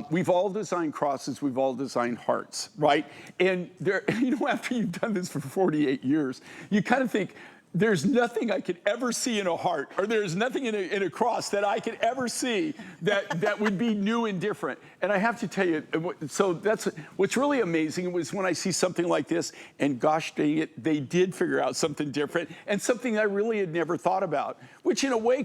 Speaker 2: we've all designed crosses, we've all designed hearts, right? And there, you know, after you've done this for 48 years, you kind of think, there's nothing I could ever see in a heart, or there's nothing in a cross that I could ever see that would be new and different. And I have to tell you, so that's what's really amazing was when I see something like this, and gosh dang it, they did figure out something different and something I really had never thought about, which in a way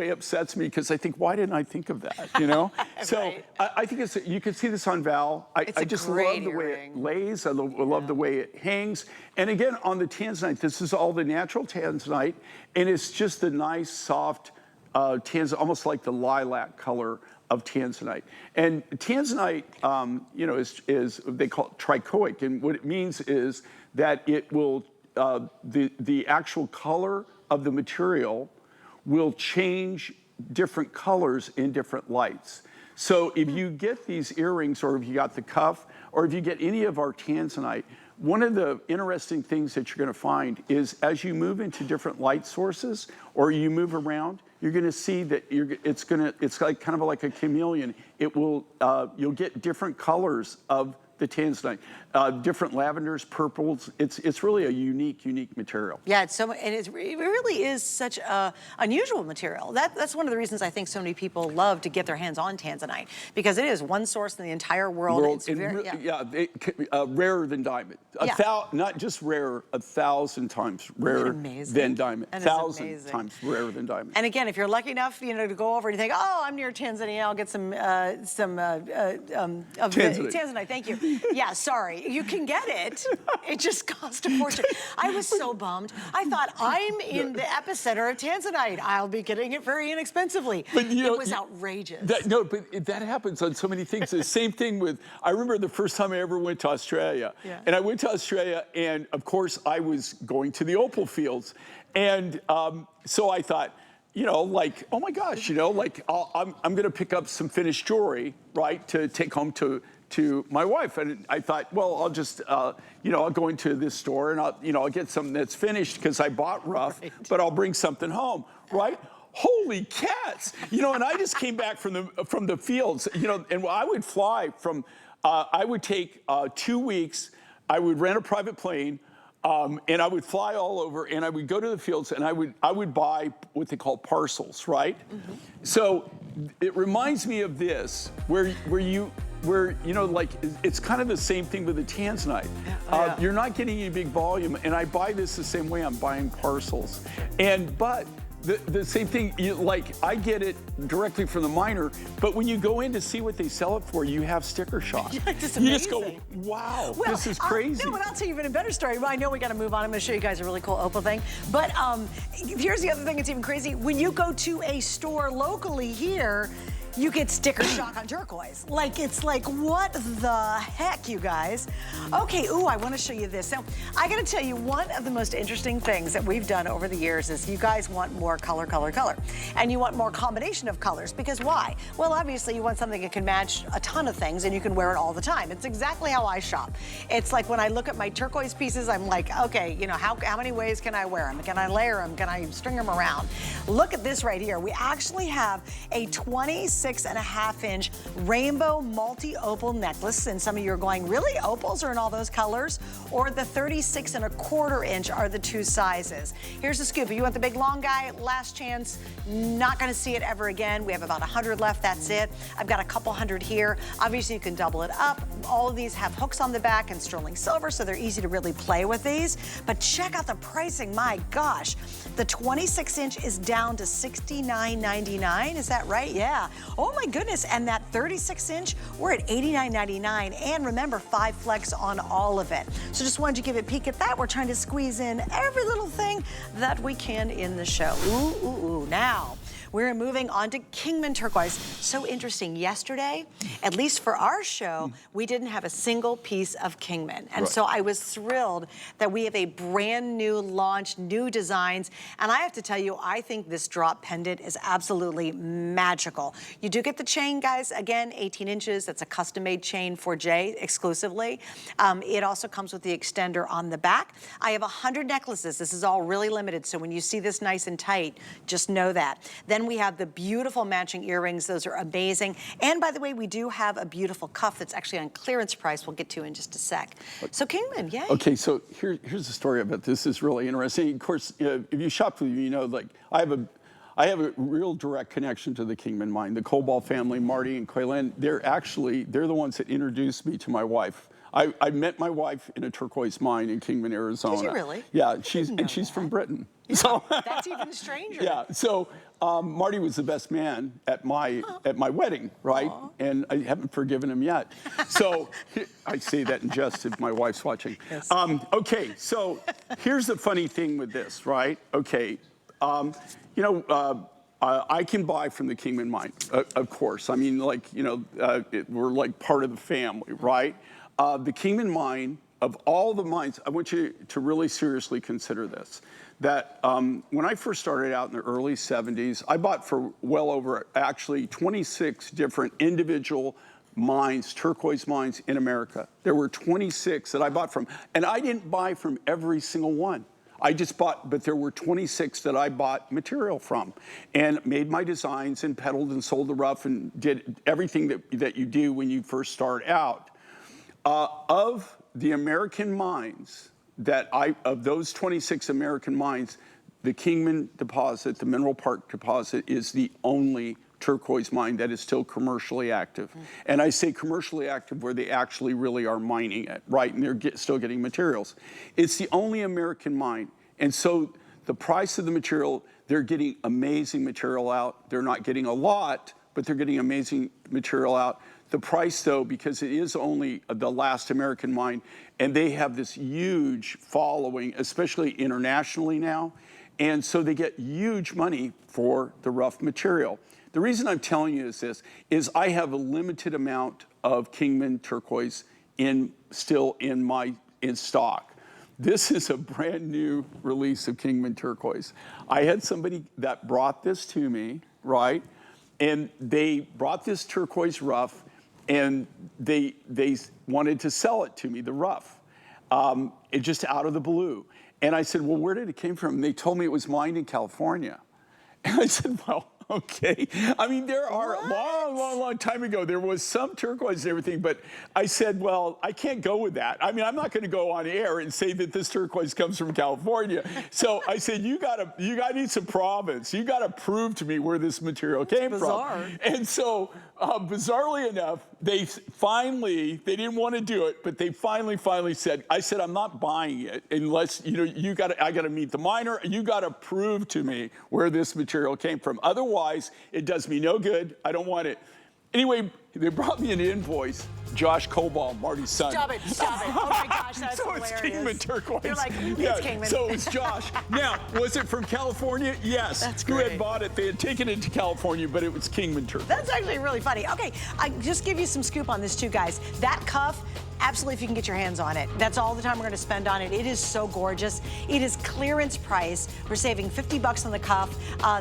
Speaker 2: upsets me, because I think, why didn't I think of that, you know? So
Speaker 1: right.
Speaker 2: I think it's, you can see this on Val. I just love the way it lays. I love the way it hangs. And again, on the tanzanite, this is all the natural tanzanite, and it's just the nice, soft tanzanite, almost like the lilac color of tanzanite. And tanzanite, you know, is they call it trichoic, and what it means is that it will, the actual color of the material will change different colors in different lights. So if you get these earrings, or if you got the cuff, or if you get any of our tanzanite, one of the interesting things that you're going to find is as you move into different light sources, or you move around, you're going to see that it's like kind of like a chameleon. It will, you'll get different colors of the tanzanite, different lavenders, purples. It's really a unique material.
Speaker 1: Yeah, it's so, and it really is such a unusual material. That's one of the reasons I think so many people love to get their hands on tanzanite, because it is one source in the entire world. It's very,
Speaker 2: rarer than diamond. Not just rarer, 1,000 times rarer than diamond. 1,000 times rarer than diamond.
Speaker 1: And again, if you're lucky enough, you know, to go over and you think, oh, I'm near Tanzania, I'll get some tanzanite. Thank you. Yeah, sorry. You can get it. It just cost a fortune. I was so bummed. I thought, I'm in the epicenter of tanzanite. I'll be getting it very inexpensively. But you know, it was outrageous.
Speaker 2: But that happens on so many things. The same thing with, I remember the first time I ever went to Australia. Yeah. And I went to Australia, and of course, I was going to the opal fields. And so I thought, you know, like, oh my gosh, you know, like, I'm going to pick up some finished jewelry, right, to take home to my wife. And I thought, well, I'll just, you know, I'll go into this store and I'll get something that's finished because I bought rough, but I'll bring something home, right? Holy cats! You know, and I just came back from the fields, you know, and I would fly from, I would take 2 weeks, I would rent a private plane, and I would fly all over, and I would go to the fields, and I would buy what they call parcels, right? Mm-hmm. So it reminds me of this, where you know, like, it's kind of the same thing with the tanzanite. You're not getting any big volume, and I buy this the same way. I'm buying parcels, but the same thing, like, I get it directly from the miner, but when you go in to see what they sell it for, you have sticker shock.
Speaker 1: It's
Speaker 2: you just go, wow, well, this is crazy.
Speaker 1: No, and I'll tell you even a better story. Well, I know we got to move on. I'm going to show you guys a really cool opal thing. But here's the other thing that's even crazy. When you go to a store locally here, you get sticker shock on turquoise. Like, it's like, what the heck, you guys? Okay, ooh, I want to show you this. Now, I got to tell you, one of the most interesting things that we've done over the years is you guys want more color. And you want more combination of colors, because why? Well, obviously, you want something that can match a ton of things and you can wear it all the time. It's exactly how I shop. It's like when I look at my turquoise pieces, I'm like, okay, you know, how many ways can I wear them? Can I layer them? Can I string them around? Look at this right here. We actually have a 26 36.5-inch rainbow multi-opal necklace. And some of you are going, really? Opals are in all those colors? Or the 36.25-inch are the two sizes. Here's the scoop. If you want the big long guy, last chance, not gonna see it ever again. We have about 100 left, that's it. I've got a couple hundred here. Obviously, you can double it up. All of these have hooks on the back and sterling silver, so they're easy to really play with these. But check out the pricing, my gosh. The 26-inch is down to $69.99, is that right? Yeah. Oh my goodness, and that 36-inch, we're at $89.99. And remember, 5 flex on all of it. So just wanted to give a peek at that. We're trying to squeeze in every little thing that we can in the show. Ooh, ooh, ooh. Now, we're moving on to Kingman Turquoise. So interesting. Yesterday, at least for our show, we didn't have a single piece of Kingman. And so I was thrilled that we have a brand new launch, new designs. And I have to tell you, I think this drop pendant is absolutely magical. You do get the chain, guys. Again, 18 inches. That's a custom-made chain for Jay exclusively. It also comes with the extender on the back. I have 100 necklaces. This is all really limited. So when you see this nice and tight, just know that. Then we have the beautiful matching earrings. Those are amazing. And by the way, we do have a beautiful cuff that's actually on clearance price we'll get to in just a sec. So Kingman, yay.
Speaker 2: Okay, so here's the story about this. Is really interesting. Of course, if you shop with me, you know, like I have a real direct connection to the Kingman mine. The Cobalt family, Marty and Quaylen, they're the ones that introduced me to my wife. I met my wife in a turquoise mine in Kingman, Arizona.
Speaker 1: Did you really?
Speaker 2: Yeah, she's from Britain. Yeah, so
Speaker 1: that's even stranger.
Speaker 2: Yeah, so Marty was the best man at my wedding, right? Aww. And I haven't forgiven him yet. So I say that in jest if my wife's watching. Yes. Okay, so here's the funny thing with this, right? Okay, you know, I can buy from the Kingman mine, of course. I mean, like, you know, we're like part of the family, right? The Kingman mine, of all the mines, I want you to really seriously consider this, that when I first started out in the early 70s, I bought for well over actually 26 different individual mines, turquoise mines in America. There were 26 that I bought from, and I didn't buy from every single one. I just bought, but there were 26 that I bought material from and made my designs and peddled and sold the rough and did everything that you do when you first start out. Of the American mines of those 26 American mines, the Kingman deposit, the Mineral Park deposit, is the only turquoise mine that is still commercially active. And I say commercially active where they actually really are mining it, right? And they're still getting materials. It's the only American mine. And so the price of the material, they're getting amazing material out. They're not getting a lot, but they're getting amazing material out. The price, though, because it is only the last American mine, and they have this huge following, especially internationally now, and so they get huge money for the rough material. The reason I'm telling you this is I have a limited amount of Kingman turquoise still in stock. This is a brand new release of Kingman turquoise. I had somebody that brought this to me, right? And they brought this turquoise rough, and they wanted to sell it to me, the rough, it just out of the blue. And I said, well, where did it came from? And they told me it was mined in California. And I said, well, okay. I mean, there are long time ago, there was some turquoise and everything, but I said, well, I can't go with that. I mean, I'm not going to go on air and say that this turquoise comes from California. So I said, you need some province. You got to prove to me where this material came from. And so, bizarrely enough, they didn't want to do it, but they finally said, I said, I'm not buying it unless, you know, I got to meet the miner. You got to prove to me where this material came from. Otherwise, it does me no good. I don't want it. Anyway, they brought me an invoice. Josh Cobalt, Marty's son.
Speaker 1: Stop it. Oh my gosh, that's
Speaker 2: so
Speaker 1: hilarious.
Speaker 2: It's Kingman turquoise.
Speaker 1: You're like, it's Kingman.
Speaker 2: So it was Josh. Now, was it from California? Yes.
Speaker 1: That's
Speaker 2: great. Who had bought it? They had taken it to California, but it was Kingman turquoise.
Speaker 1: That's actually really funny. Okay, I just give you some scoop on this too, guys. That cuff, absolutely if you can get your hands on it. That's all the time we're gonna spend on it. It is so gorgeous. It is clearance price. We're saving 50 bucks on the cuff.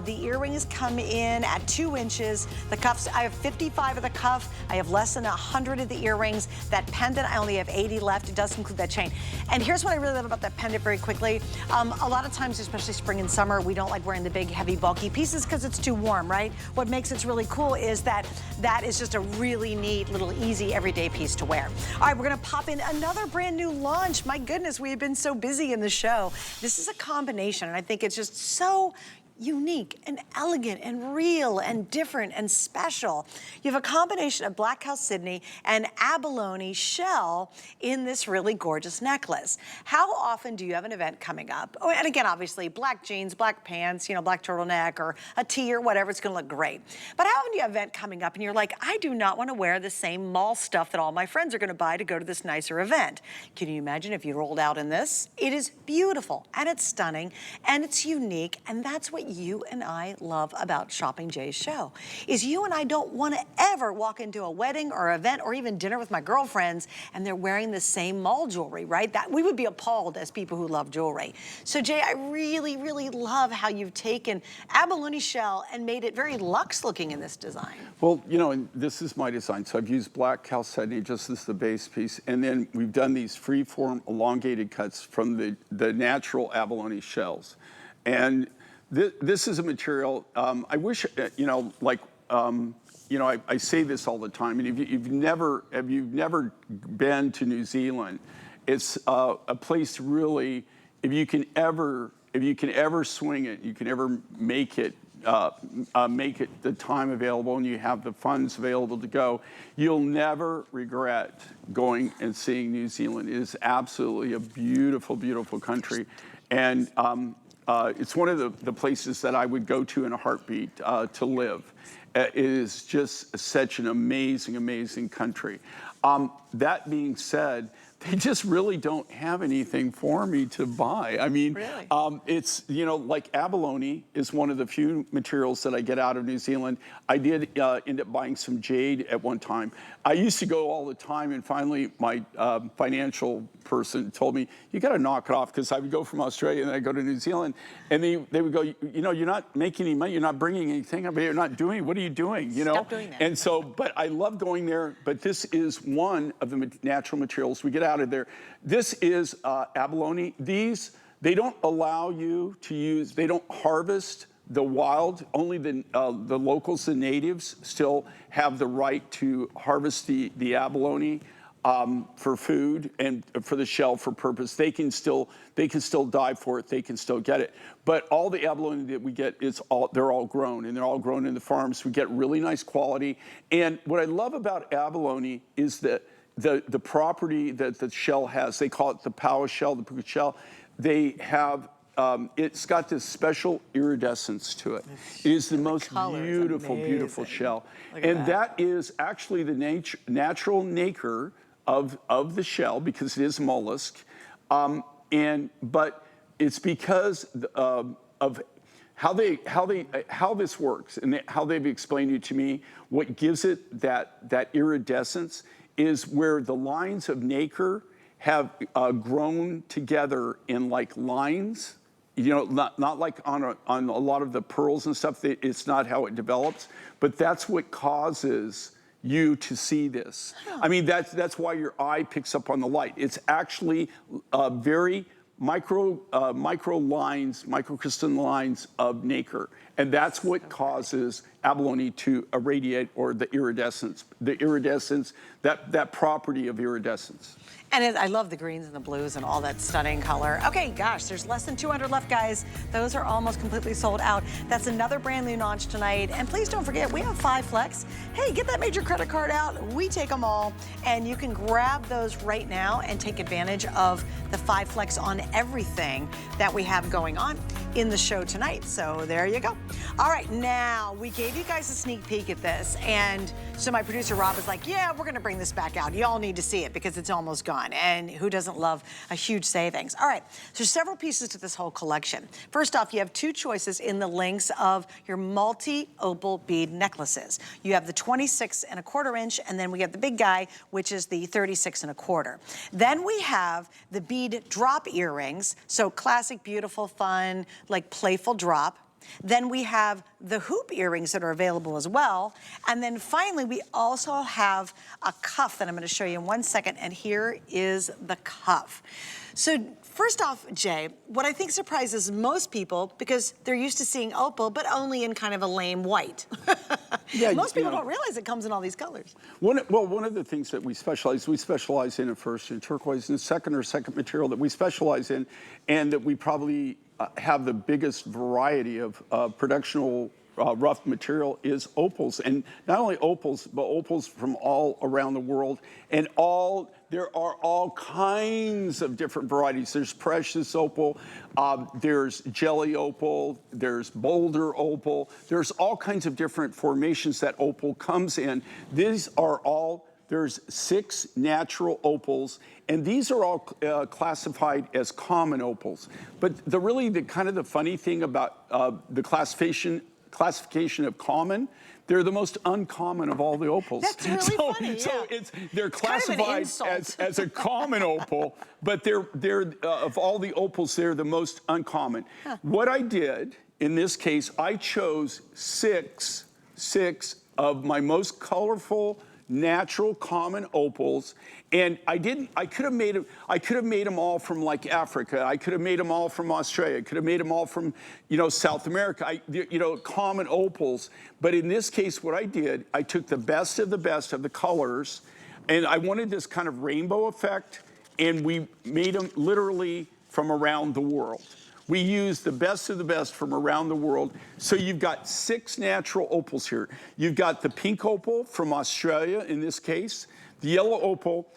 Speaker 1: The earrings come in at 2 inches. The cuffs, I have 55 of the cuff. I have less than 100 of the earrings. That pendant, I only have 80 left. It does include that chain. And here's what I really love about that pendant very quickly. A lot of times, especially spring and summer, we don't like wearing the big, heavy, bulky pieces because it's too warm, right? What makes it really cool is that that is just a really neat, little, easy, everyday piece to wear. All right, we're gonna pop in another brand new launch. My goodness, we have been so busy in the show. This is a combination, and I think it's just so unique and elegant and real and different and special. You have a combination of Black Chalcedony and abalone shell in this really gorgeous necklace. How often do you have an event coming up? Oh, and again, obviously, black jeans, black pants, you know, black turtleneck or a tee or whatever, it's gonna look great. But how often do you have an event coming up and you're like, I do not wanna wear the same mall stuff that all my friends are gonna buy to go to this nicer event? Can you imagine if you rolled out in this? It is beautiful and it's stunning and it's unique, and that's what you and I love about Shopping Jay's show, is you and I don't want to ever walk into a wedding or event or even dinner with my girlfriends and they're wearing the same mall jewelry, right? That we would be appalled as people who love jewelry. So Jay, I really, really love how you've taken abalone shell and made it very luxe looking in this design.
Speaker 2: Well, you know, and this is my design. So I've used Black Chalcedony just as the base piece, and then we've done these free-form elongated cuts from the natural abalone shells. And this is a material, I wish, you know, like, you know, I say this all the time, and if you've never been to New Zealand, it's a place to really, if you can ever swing it, you can ever make it the time available and you have the funds available to go, you'll never regret going and seeing New Zealand. It is absolutely a beautiful, beautiful country. And it's one of the places that I would go to in a heartbeat to live. It is just such an amazing, amazing country. That being said, they just really don't have anything for me to buy. I mean, really? It's, you know, like abalone is one of the few materials that I get out of New Zealand. I did end up buying some jade at one time. I used to go all the time, and finally my financial person told me, you gotta knock it off, because I would go from Australia and then I'd go to New Zealand, and they would go, you know, you're not making any money, you're not bringing anything, I mean, you're not doing, what are you doing, you know?
Speaker 1: Stop doing that.
Speaker 2: And so, but I love going there, but this is one of the natural materials we get out of there. This is abalone. These, they don't allow you to use, they don't harvest the wild, only the locals, the natives, still have the right to harvest the abalone for food and for the shell for purpose. They can still dive for it, they can still get it. But all the abalone that we get, they're all grown, and they're all grown in the farms. We get really nice quality. And what I love about abalone is that the property that the shell has, they call it the power shell, the puka shell. They have, it's got this special iridescence to it. It is the most beautiful, beautiful shell. And that is actually the natural nacre of the shell, because it is a mollusk. But it's because of how this works, and how they've explained it to me. What gives it that iridescence is where the lines of nacre have grown together in like lines. You know, not like on a lot of the pearls and stuff. It's not how it develops, but that's what causes you to see this. I mean, that's why your eye picks up on the light. It's actually very micro lines, microcrystalline lines of nacre, and that's what causes abalone to irradiate, or the iridescence, that property of iridescence.
Speaker 1: And I love the greens and the blues and all that stunning color. Okay, gosh, there's less than 200 left, guys. Those are almost completely sold out. That's another brand new launch tonight. And please don't forget, we have 5 Flex. Hey, get that major credit card out. We take them all. And you can grab those right now and take advantage of the 5 Flex on everything that we have going on in the show tonight. So there you go. All right, now we gave gave you guys a sneak peek at this, and so my producer Rob is like, yeah, we're gonna bring this back out. Y'all need to see it because it's almost gone, and who doesn't love a huge savings? All right, so there's several pieces to this whole collection. First off, you have two choices in the lengths of your multi-opal bead necklaces. You have the 26¼ inch, and then we have the big guy, which is the 36¼ inch. Then we have the bead drop earrings, so classic, beautiful, fun, like playful drop. Then we have the hoop earrings that are available as well. And then finally, we also have a cuff that I'm gonna show you in 1 second, and here is the cuff. So first off, Jay, what I think surprises most people, because they're used to seeing opal, but only in kind of a lame white.
Speaker 2: Yeah,
Speaker 1: most people don't realize it comes in all these colors.
Speaker 2: One of the things that we specialize in at first in turquoise, and second material that we specialize in, and that we probably have the biggest variety of productional rough material is opals. And not only opals, but opals from all around the world. And there are all kinds of different varieties. There's precious opal, there's jelly opal, there's boulder opal. There's all kinds of different formations that opal comes in. These are all, there's 6 natural opals, and these are all classified as common opals. But the kind of the funny thing about the classification of common, they're the most uncommon of all the opals.
Speaker 1: That's really funny,
Speaker 2: So
Speaker 1: yeah.
Speaker 2: they're classified as a common opal, but they're of all the opals, they're the most uncommon. Huh. What I did in this case, I chose six of my most colorful, natural common opals, and I could have made them all from like Africa. I could have made them all from Australia. I could have made them all from, South America. Common opals. But in this case, what I did, I took the best of the colors, and I wanted this kind of rainbow effect, and we made them literally from around the world. We use the best of the best from around the world. So you've got 6 natural opals here. You've got the pink opal from Australia in this case. The yellow opal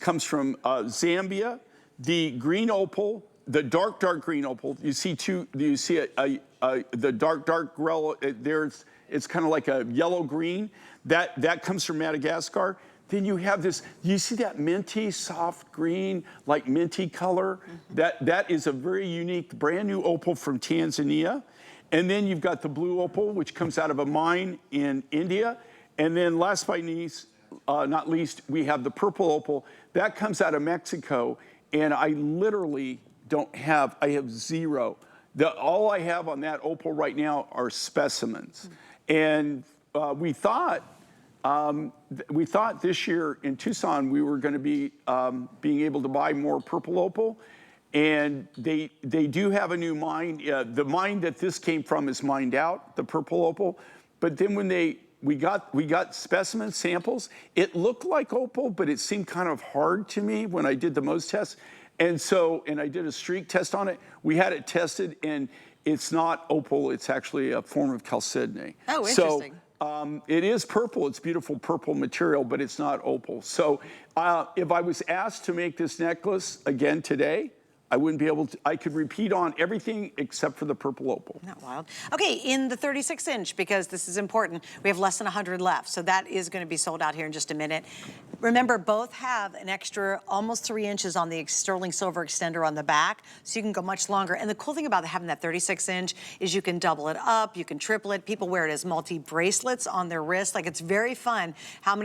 Speaker 2: comes from Zambia. The green opal, the dark green opal. You see the dark yellow. It's kind of like a yellow green. That comes from Madagascar. Then you have this, you see that minty, soft green, like minty color? Mm-hmm. That is a very unique, brand new opal from Tanzania. And then you've got the blue opal, which comes out of a mine in India. And then last but not least, we have the purple opal. That comes out of Mexico. And I literally I have 0. All I have on that opal right now are specimens. Mm-hmm. And we thought this year in Tucson we were going to be being able to buy more purple opal, and they do have a new mine. The mine that this came from is mined out, the purple opal. But then when we got specimen samples, it looked like opal, but it seemed kind of hard to me when I did the Mohs test, and I did a streak test on it. We had it tested, and it's not opal. It's actually a form of chalcedony.
Speaker 1: Oh, interesting.
Speaker 2: So, it is purple, it's beautiful purple material, but it's not opal. So if I was asked to make this necklace again today, I wouldn't be able to, I could repeat on everything except for the purple opal.
Speaker 1: Isn't that wild? Okay, in the 36 inch, because this is important, we have less than 100 left, so that is gonna be sold out here in just a minute. Remember, both have an extra almost 3 inches on the sterling silver extender on the back, so you can go much longer. And the cool thing about having that 36 inch is you can double it up, you can triple it. People wear it as multi-bracelets on their wrist. Like, it's very fun.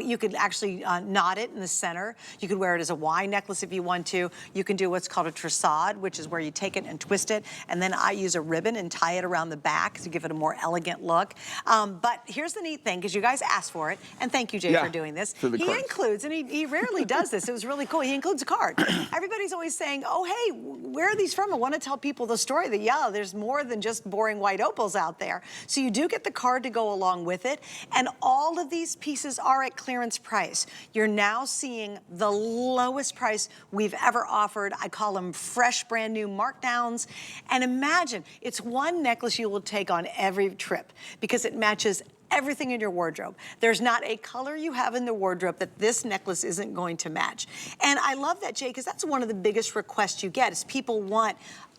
Speaker 1: You could actually knot it in the center. You could wear it as a Y necklace if you want to. You can do what's called a trissade, which is where you take it and twist it, and then I use a ribbon and tie it around the back to give it a more elegant look. But here's the neat thing, because you guys asked for it, and thank you, Jay, for doing this. He includes, and he rarely does this, it was really cool, he includes a card. Everybody's always saying, oh, hey, where are these from? I want to tell people the story that, yeah, there's more than just boring white opals out there. So you do get the card to go along with it, and all of these pieces are at clearance price. You're now seeing the lowest price we've ever offered. I call them fresh, brand new markdowns. And imagine, it's one necklace you will take on every trip because it matches everything in your wardrobe. There's not a color you have in the wardrobe that this necklace isn't going to match. And I love that, Jay, because that's one of the biggest requests you get is people want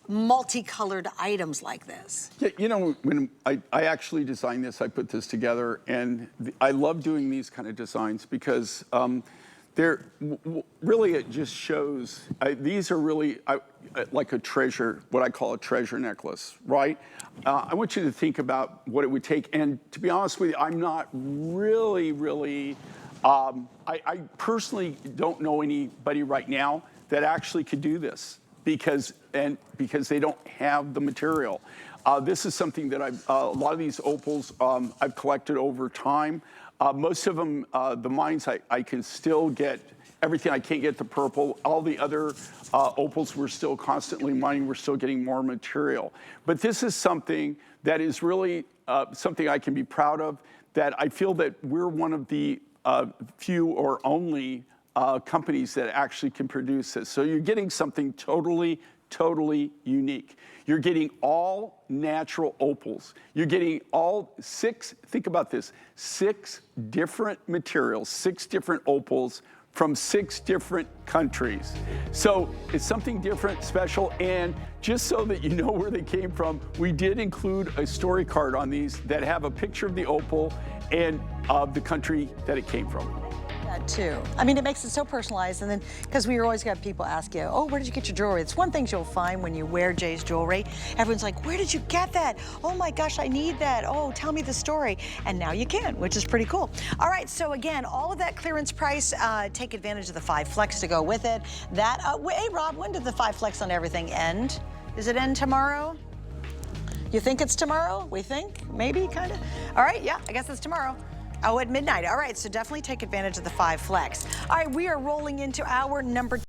Speaker 1: multicolored items like this?
Speaker 2: Yeah, you know, when I actually designed this, I put this together, and I love doing these kind of designs because really it just shows, these are really like a treasure, what I call a treasure necklace, right? I want you to think about what it would take, and to be honest with you, I'm not really, I personally don't know anybody right now that actually could do this because they don't have the material. This is something that a lot of these opals I've collected over time. Most of them, the mines, I can still get everything. I can't get the purple. All the other opals we're still constantly mining. We're still getting more material. But this is something that is really something I can be proud of, that I feel that we're one of the few or only companies that actually can produce this. So you're getting something totally unique. You're getting all natural opals. You're getting all 6, think about this, 6 different materials, 6 different opals from 6 different countries. So it's something different, special, and just so that you know where they came from, we did include a story card on these that have a picture of the opal and the country that it came from.
Speaker 1: That too. I mean, it makes it so personalized, and then because we always got people ask you, oh, where did you get your jewelry? It's one thing you'll find when you wear Jay's jewelry. Everyone's like, where did you get that? Oh my gosh, I need that. Oh, tell me the story. And now you can, which is pretty cool. All right, so again, all of that clearance price, take advantage of the 5 Flex to go with it. That, hey Rob, when did the 5 Flex on everything end? Does it end tomorrow? You think it's tomorrow? We think? Maybe, kind of? All right, yeah, I guess it's tomorrow. Oh, at midnight. All right, so definitely take advantage of the 5 Flex. All right, we are rolling into our number